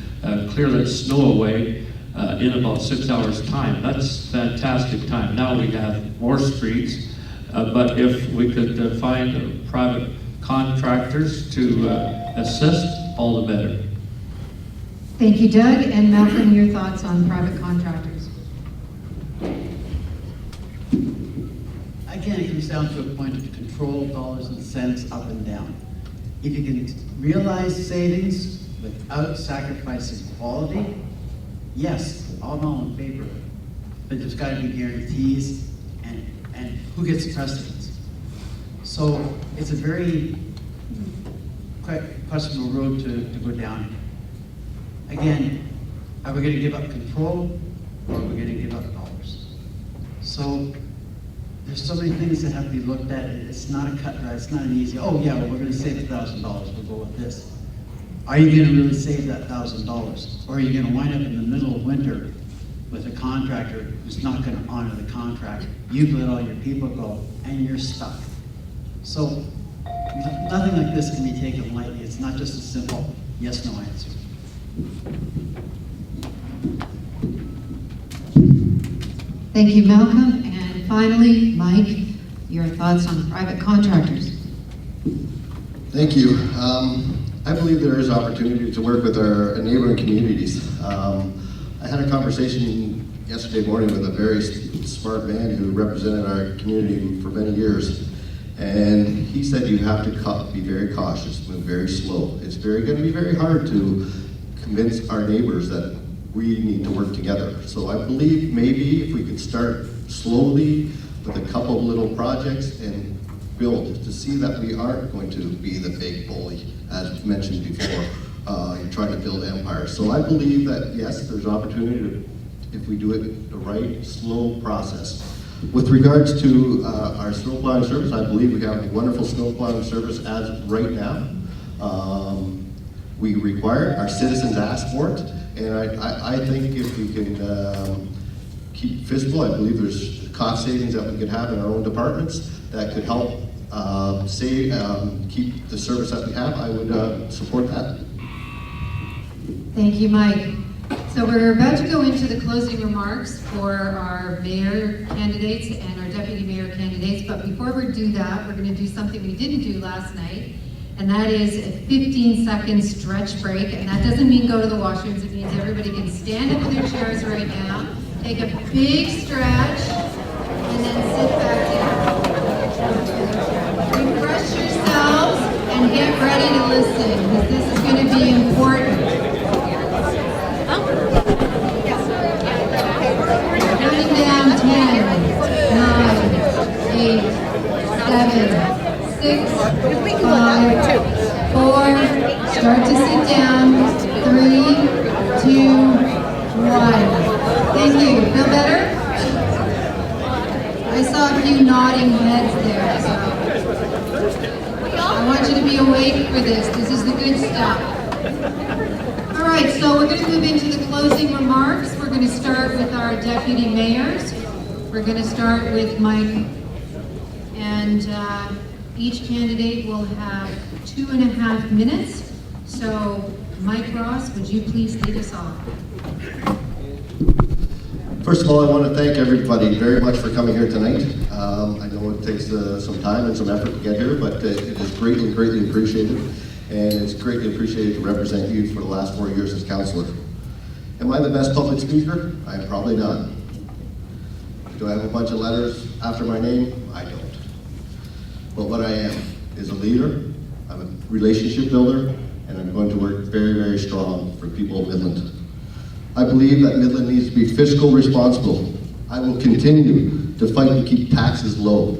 clear that snow away in about 6 hours' time. That's fantastic time. Now we have more streets, but if we could find private contractors to assist, all the better. Thank you, Doug. And Malcolm, your thoughts on private contractors? Again, it comes down to a point of control, dollars and cents, up and down. If you can realize savings without sacrificing quality, yes, I'm all in favor of it. But there's got to be guarantees, and who gets the precedence? So it's a very questionable road to go down. Again, are we going to give up control, or are we going to give up dollars? So there's so many things that have to be looked at. It's not a cut dry. It's not an easy, oh yeah, well, we're going to save $1,000. We'll go with this. Are you going to really save that $1,000? Or are you going to wind up in the middle of winter with a contractor who's not going to honor the contract? You've let all your people go, and you're stuck. So nothing like this can be taken lightly. It's not just a simple yes/no answer. Thank you, Malcolm. And finally, Mike, your thoughts on private contractors. Thank you. I believe there is opportunity to work with our neighboring communities. I had a conversation yesterday morning with a very smart man who represented our community for many years. And he said you have to be very cautious, move very slow. It's going to be very hard to convince our neighbors that we need to work together. So I believe maybe if we could start slowly with a couple of little projects and build to see that we aren't going to be the big bully, as mentioned before, you're trying to build empires. So I believe that yes, there's opportunity to, if we do it the right, slow process. With regards to our snow plowing service, I believe we have a wonderful snow plowing service as of right now. We require it, our citizens ask for it, and I think if we can keep fiscal, I believe there's cost savings that we could have in our own departments that could help keep the service that we have. I would support that. Thank you, Mike. So we're about to go into the closing remarks for our mayor candidates and our deputy mayor candidates, but before we do that, we're going to do something we didn't do last night, and that is a 15-second stretch break, and that doesn't mean go to the washrooms. It means everybody can stand up in their chairs right now, take a big stretch, and then sit back down. Refresh yourselves and get ready to listen, because this is going to be important. Counting down 10, 9, 8, 7, 6, 5, 4, start to sit down, 3, 2, 1. Thank you. Feel better? I saw a few nodding heads there, so I want you to be awake for this. This is the good stuff. All right, so we're going to move into the closing remarks. We're going to start with our deputy mayors. We're going to start with Mike, and each candidate will have 2.5 minutes. So, Mike Ross, would you please lead us off? First of all, I want to thank everybody very much for coming here tonight. I know it takes some time and some effort to get here, but it is greatly, greatly appreciated. And it's greatly appreciated to represent you for the last 4 years as councillor. Am I the best public speaker? I am probably not. Do I have a bunch of letters after my name? I don't. But what I am is a leader, I'm a relationship builder, and I'm going to work very, very strong for people of Midland. I believe that Midland needs to be fiscal responsible. I will continue to fight to keep taxes low.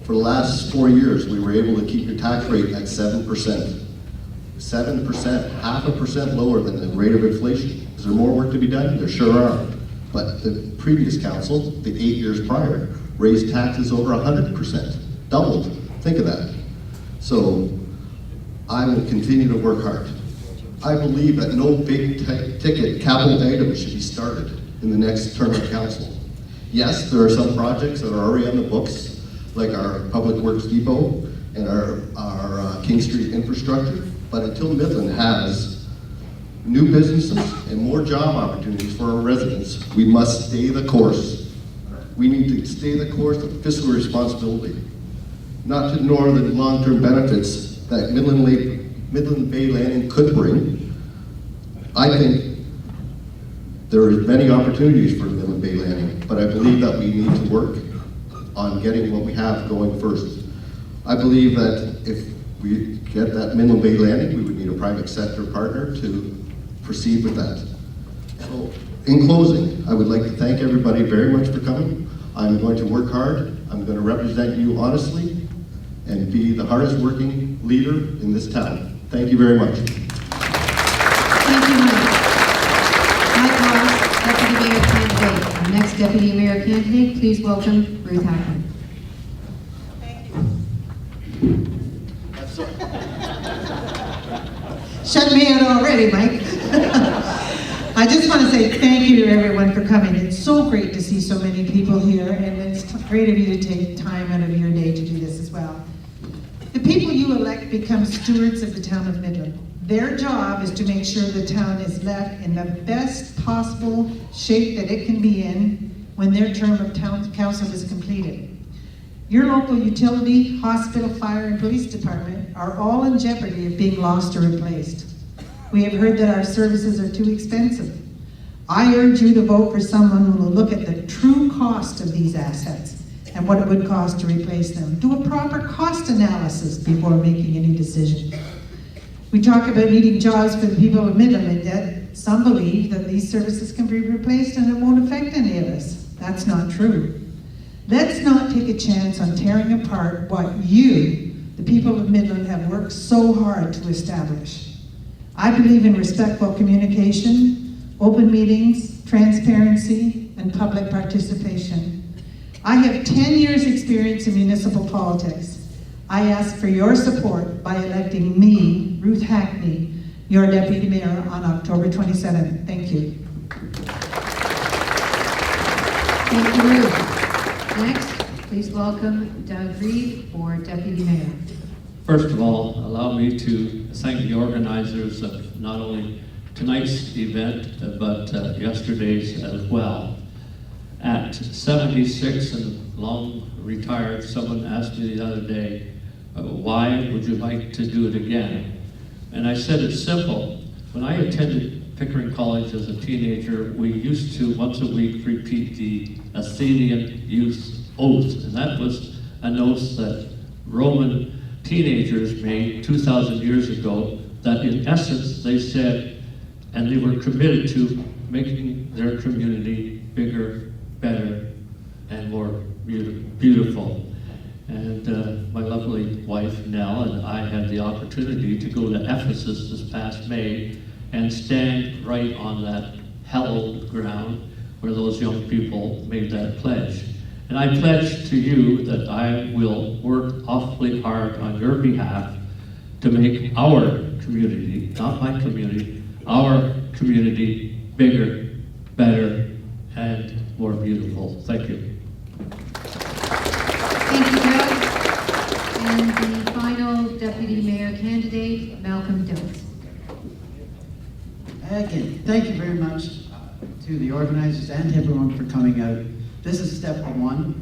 For the last 4 years, we were able to keep your tax rate at 7%. 7%, 0.5% lower than the rate of inflation. Is there more work to be done? There sure are. But the previous council, the 8 years prior, raised taxes over 100%, doubled. Think of that. So I will continue to work hard. I believe that no big ticket capital items should be started in the next term of council. Yes, there are some projects that are already on the books, like our Public Works Depot and our King Street infrastructure, but until Midland has new businesses and more job opportunities for our residents, we must stay the course. We need to stay the course of fiscal responsibility, not to ignore the long-term benefits that Midland Bay Landing could bring. I think there are many opportunities for Midland Bay Landing, but I believe that we need to work on getting what we have going first. I believe that if we get that Midland Bay landing, we would need a private sector partner to proceed with that. So, in closing, I would like to thank everybody very much for coming. I'm going to work hard. I'm going to represent you honestly and be the hardest working leader in this town. Thank you very much. Thank you, Mike. Mike Ross, Deputy Mayor Candidate. Our next Deputy Mayor Candidate, please welcome Ruth Hackman. Shut me out already, Mike. I just want to say thank you to everyone for coming. It's so great to see so many people here, and it's great of you to take time out of your day to do this as well. The people you elect become stewards of the town of Midland. Their job is to make sure the town is left in the best possible shape that it can be in when their term of town council is completed. Your local utility, hospital, fire, and police department are all in jeopardy of being lost or replaced. We have heard that our services are too expensive. I urge you to vote for someone who will look at the true cost of these assets and what it would cost to replace them. Do a proper cost analysis before making any decision. We talk about needing jobs for the people of Midland, and yet some believe that these services can be replaced and it won't affect any of us. That's not true. Let's not take a chance on tearing apart what you, the people of Midland, have worked so hard to establish. I believe in respectful communication, open meetings, transparency, and public participation. I have 10 years' experience in municipal politics. I ask for your support by electing me, Ruth Hackney, your Deputy Mayor on October 27th. Thank you. Thank you, Ruth. Next, please welcome Doug Reed for Deputy Mayor. First of all, allow me to thank the organizers of not only tonight's event, but yesterday's as well. At 76 and long retired, someone asked me the other day, why would you like to do it again? And I said it's simple. When I attended Pickering College as a teenager, we used to once a week repeat the Athenian youth oath, and that was an oath that Roman teenagers made 2,000 years ago, that in essence they said, and they were committed to making their community bigger, better, and more beautiful. And my lovely wife Nell and I had the opportunity to go to Ephesus this past May and stand right on that hallowed ground where those young people made that pledge. And I pledge to you that I will work awfully hard on your behalf to make our community, not my community, our community bigger, better, and more beautiful. Thank you. Thank you, Doug. And the final Deputy Mayor candidate, Malcolm Dills. Again, thank you very much to the organizers and everyone for coming out. This is step one.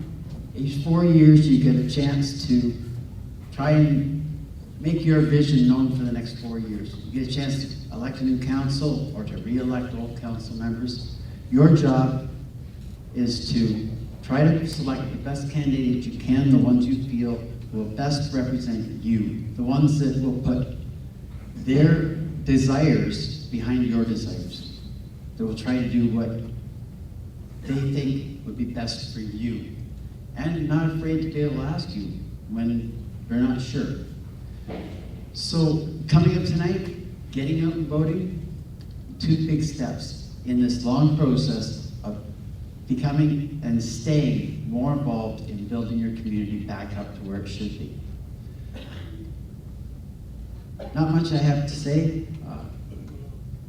Each 4 years you get a chance to try and make your vision known for the next 4 years. You get a chance to elect a new council or to re-elect old council members. Your job is to try to select the best candidate you can, the ones you feel will best represent you, the ones that will put their desires behind your desires. They will try to do what they think would be best for you, and not afraid to be able to ask you when they're not sure. So coming up tonight, getting out and voting, 2 big steps in this long process of becoming and staying more involved in building your community back up to where it should be. Not much I have to say.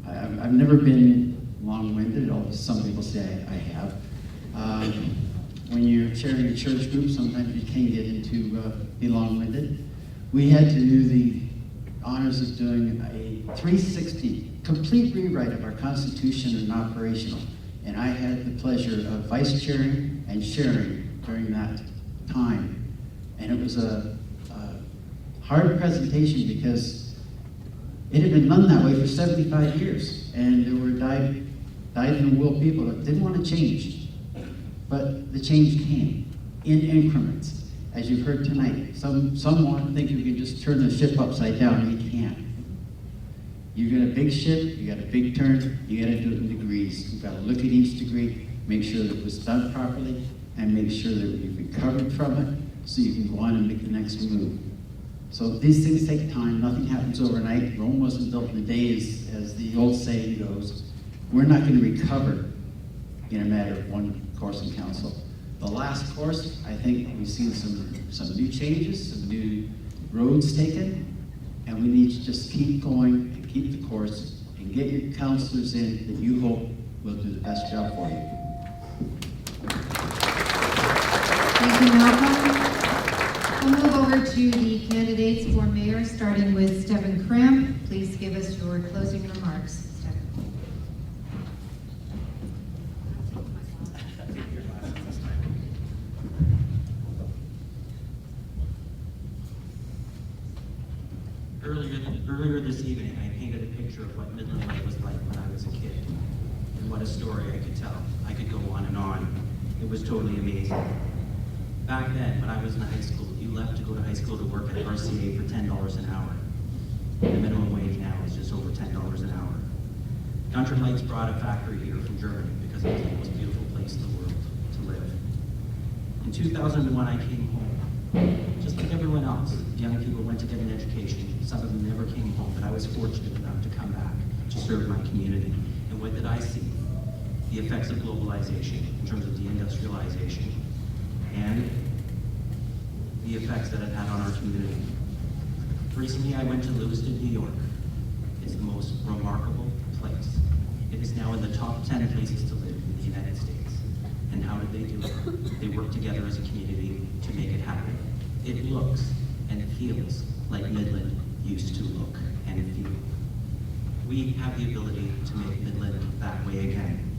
I've never been long-winded, although some people say I have. When you're chairing a church group, sometimes you can get into be long-winded. We had to do the honors of doing a 360 complete rewrite of our Constitution and operational, and I had the pleasure of vice chairing and sharing during that time. And it was a hard presentation because it had been done that way for 75 years, and there were dyed-in-the-wool people that didn't want to change. But the change came in increments. As you've heard tonight, some think you can just turn the ship upside down. You can't. You got a big ship, you got a big turn, you got to do it in degrees. You've got to look at each degree, make sure that it was done properly, and make sure that you've recovered from it so you can go on and make the next move. So these things take time. Nothing happens overnight. Rome wasn't built in a day, as the old saying goes. We're not going to recover in a matter of one course in council. The last course, I think we've seen some new changes, some new roads taken, and we need to just keep going and keep the course and get your councillors in that you hope will do the best job for you. Thank you, Malcolm. We'll move over to the candidates for mayor, starting with Stephen Cramp. Please give us your closing remarks, Stephen. Earlier this evening, I painted a picture of what Midland Life was like when I was a kid, and what a story I could tell. I could go on and on. It was totally amazing. Back then, when I was in high school, you left to go to high school to work at RCA for $10 an hour. The minimum wage now is just over $10 an hour. Gunter Lights brought a factory here from Germany because it was the most beautiful place in the world to live. In 2001, I came home. Just like everyone else, young people went to get an education. Some of them never came home, but I was fortunate enough to come back to serve my community. And what did I see? The effects of globalization in terms of deindustrialization and the effects that it had on our community. Recently, I went to Lewiston, New York. It's the most remarkable place. It is now in the top 10 places to live in the United States. And how did they do it? They worked together as a community to make it happen. It looks and feels like Midland used to look and feel. We have the ability to make Midland that way again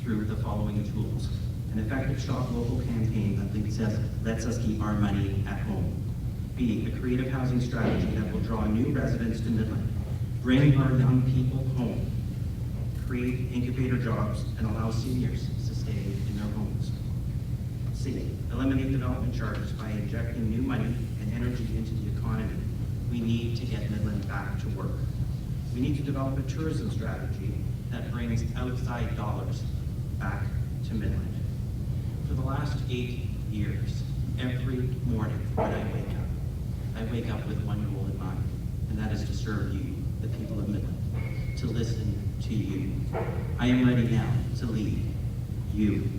through the following tools. An effective shop local campaign that lets us keep our money at home. B, a creative housing strategy that will draw new residents to Midland, bring our young people home, create incubator jobs, and allow seniors to stay in their homes. C, eliminate development charges by injecting new money and energy into the economy. We need to get Midland back to work. We need to develop a tourism strategy that brings outside dollars back to Midland. For the last 8 years, every morning when I wake up with one goal in mind, and that is to serve you, the people of Midland, to listen to you. I am ready now to lead you,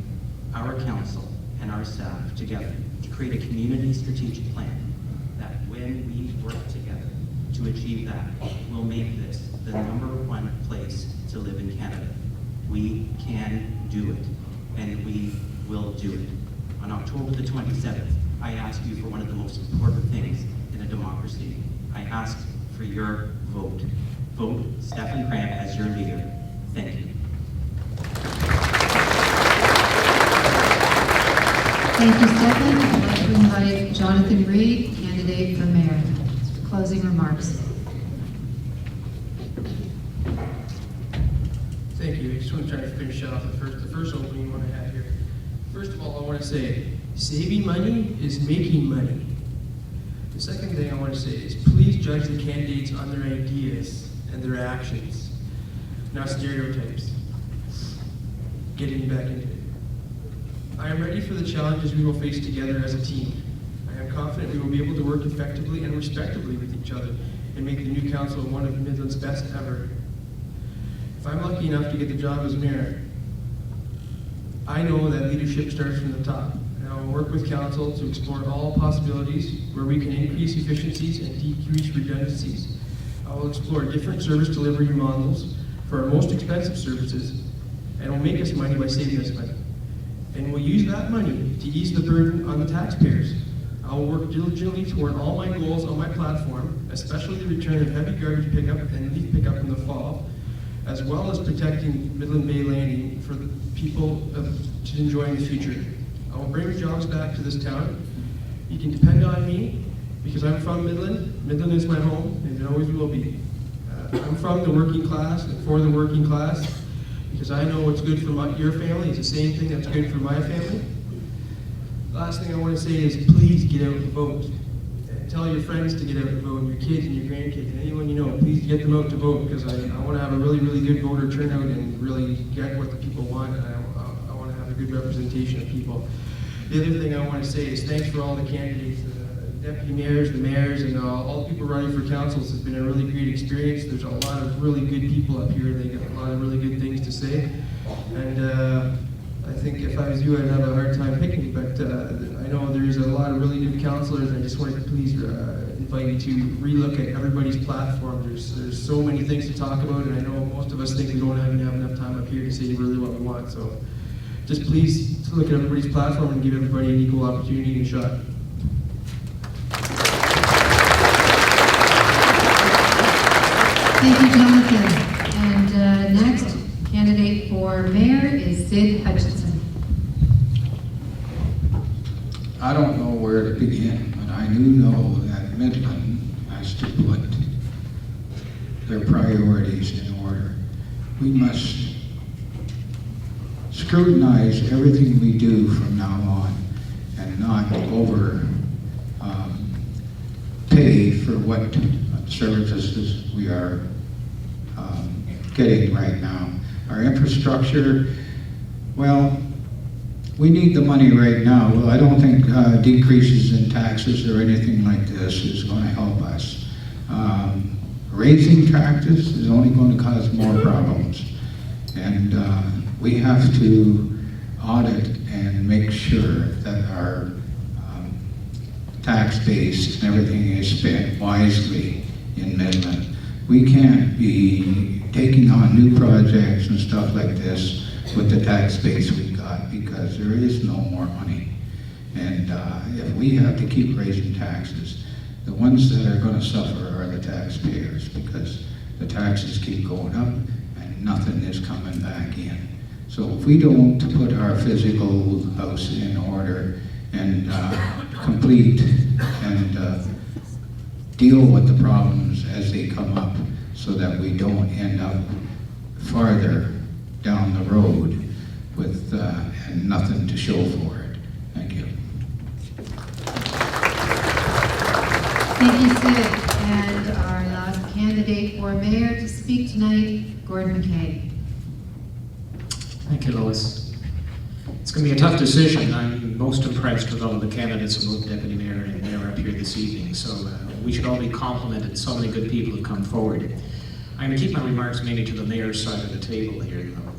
our council, and our staff together to create a community strategic plan that when we work together to achieve that, will make this the #1 place to live in Canada. We can do it, and we will do it. On October the 27th, I ask you for one of the most important things in a democracy. I ask for your vote. Vote Stephen Cramp as your leader. Thank you. Thank you, Stephen. I'd like to invite Jonathan Reed, candidate for mayor. Closing remarks. Thank you. I just want to try to finish off the first opening one I had here. First of all, I want to say, saving money is making money. The second thing I want to say is, please judge the candidates on their ideas and their actions, not stereotypes. Getting back into it. I am ready for the challenges we will face together as a team. I am confident we will be able to work effectively and respectably with each other and make the new council one of Midland's best ever. If I'm lucky enough to get the job as mayor, I know that leadership starts from the top, and I will work with council to explore all possibilities where we can increase efficiencies and decrease redundancies. I will explore different service delivery models for our most expensive services, and will make us money by saving us money. And we'll use that money to ease the burden on the taxpayers. I will work diligently toward all my goals on my platform, especially the return of heavy garbage pickup and leaf pickup in the fall, as well as protecting Midland Bay Landing for the people to enjoy in the future. I will bring jobs back to this town. You can depend on me because I'm from Midland. Midland is my home, and it always will be. I'm from the working class and for the working class because I know what's good for your family is the same thing that's good for my family. last thing I want to say is please get out and vote. Tell your friends to get out and vote, your kids and your grandkids, and anyone you know, please get them out to vote, because I want to have a really, really good voter turnout and really get what the people want, and I want to have a good representation of people. The other thing I want to say is thanks for all the candidates, the deputy mayors, the mayors, and all the people running for councils. It's been a really great experience. There's a lot of really good people up here. They got a lot of really good things to say, and I think if I was you, I'd have a hard time picking, but I know there's a lot of really good councilors, and I just wanted to please invite you to relook at everybody's platform. There's so many things to talk about, and I know most of us think we don't even have enough time up here to say really what we want, so just please look at everybody's platform and give everybody an equal opportunity and shot. Thank you, Jonathan. And next candidate for mayor is Sid Hutchinson. I don't know where to begin, but I do know that Midland has to put their priorities in order. We must scrutinize everything we do from now on and not pay for what services we are getting right now. Our infrastructure, well, we need the money right now. Well, I don't think decreases in taxes or anything like this is going to help us. Raising taxes is only going to cause more problems. And we have to audit and make sure that our tax base and everything is spent wisely in Midland. We can't be taking on new projects and stuff like this with the tax base we got, because there is no more money. And if we have to keep raising taxes, the ones that are going to suffer are the taxpayers, because the taxes keep going up and nothing is coming back in. So if we don't put our physical house in order and complete and deal with the problems as they come up, so that we don't end up farther down the road with and nothing to show for it. Thank you. Thank you, Sid. And our last candidate for mayor to speak tonight, Gordon McKay. Thank you, Lois. It's going to be a tough decision. I'm most impressed with all of the candidates for both deputy mayor and mayor up here this evening, so we should all be complimented. So many good people have come forward. I'm going to keep my remarks mainly to the mayor's side of the table here, though.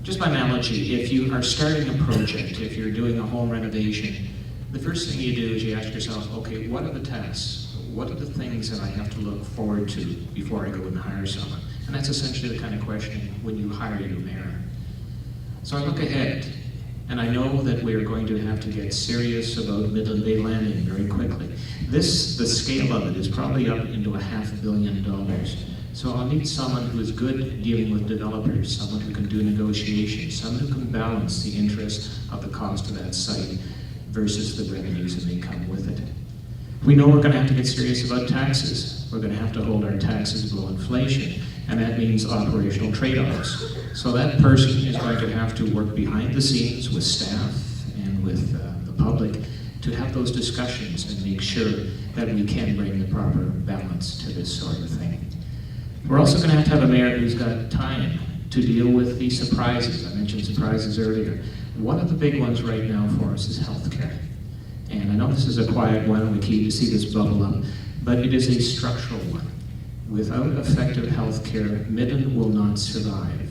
Just by analogy, if you are starting a project, if you're doing a home renovation, the first thing you do is you ask yourself, okay, what are the tasks? What are the things that I have to look forward to before I go and hire someone? And that's essentially the kind of question when you hire your mayor. So I look ahead, and I know that we're going to have to get serious about Midland Bay Landing very quickly. The scale of it is probably up into $500 million. So I'll need someone who is good dealing with developers, someone who can do negotiations, someone who can balance the interest of the cost of that site versus the revenues that may come with it. We know we're going to have to get serious about taxes. We're going to have to hold our taxes below inflation, and that means operational trade-offs. So that person is going to have to work behind the scenes with staff and with the public to have those discussions and make sure that we can bring the proper balance to this sort of thing. We're also going to have a mayor who's got time to deal with the surprises. I mentioned surprises earlier. One of the big ones right now for us is healthcare. And I know this is a quiet one, we keep to see this bubble up, but it is a structural one. Without effective healthcare, Midland will not survive.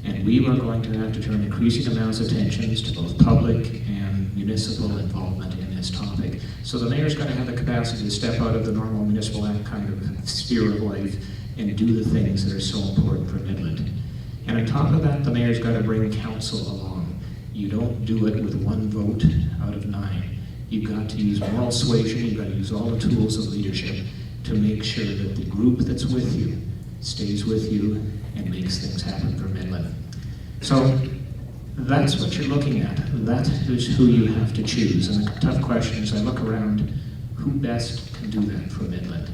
And we are going to have to turn increasing amounts of attention to both public and municipal involvement in this topic. So the mayor's got to have the capacity to step out of the normal municipal kind of sphere of life and do the things that are so important for Midland. And on top of that, the mayor's got to bring council along. You don't do it with one vote out of 9. You've got to use moral suasion, you've got to use all the tools of leadership to make sure that the group that's with you stays with you and makes things happen for Midland. So that's what you're looking at. That is who you have to choose. And the tough question is, I look around, who best can do that for Midland?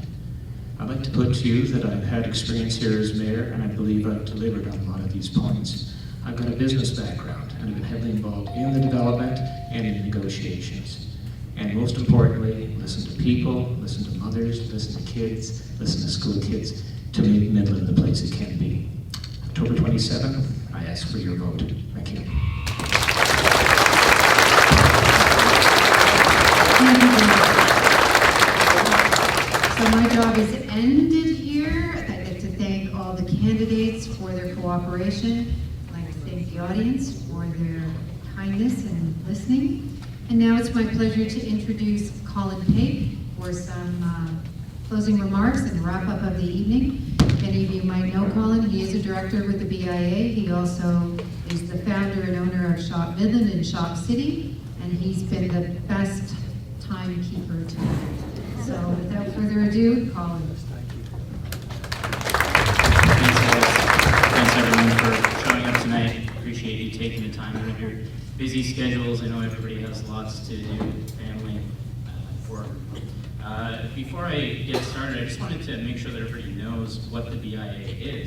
I'd like to put to you that I've had experience here as mayor, and I believe I've delivered on a lot of these points. I've got a business background. and have been heavily involved in the development and in the negotiations. And most importantly, listen to people, listen to mothers, listen to kids, listen to school kids to make Midland the place it can be. October 27th, I ask for your vote. Thank you. Thank you. So my job is ended here. I'd like to thank all the candidates for their cooperation. I'd like to thank the audience for their kindness and listening. And now it's my pleasure to introduce Colin Pate for some closing remarks and wrap up of the evening. Many of you might know Colin. He is a director with the BIA. He also is the founder and owner of Shop Midland and Shop City, and he's been the best timekeeper tonight. So without further ado, Colin. Thanks everyone for showing up tonight. Appreciate you taking the time out of your busy schedules. I know everybody has lots to do, family, work. Before I get started, I just wanted to make sure that everybody knows what the BIA is.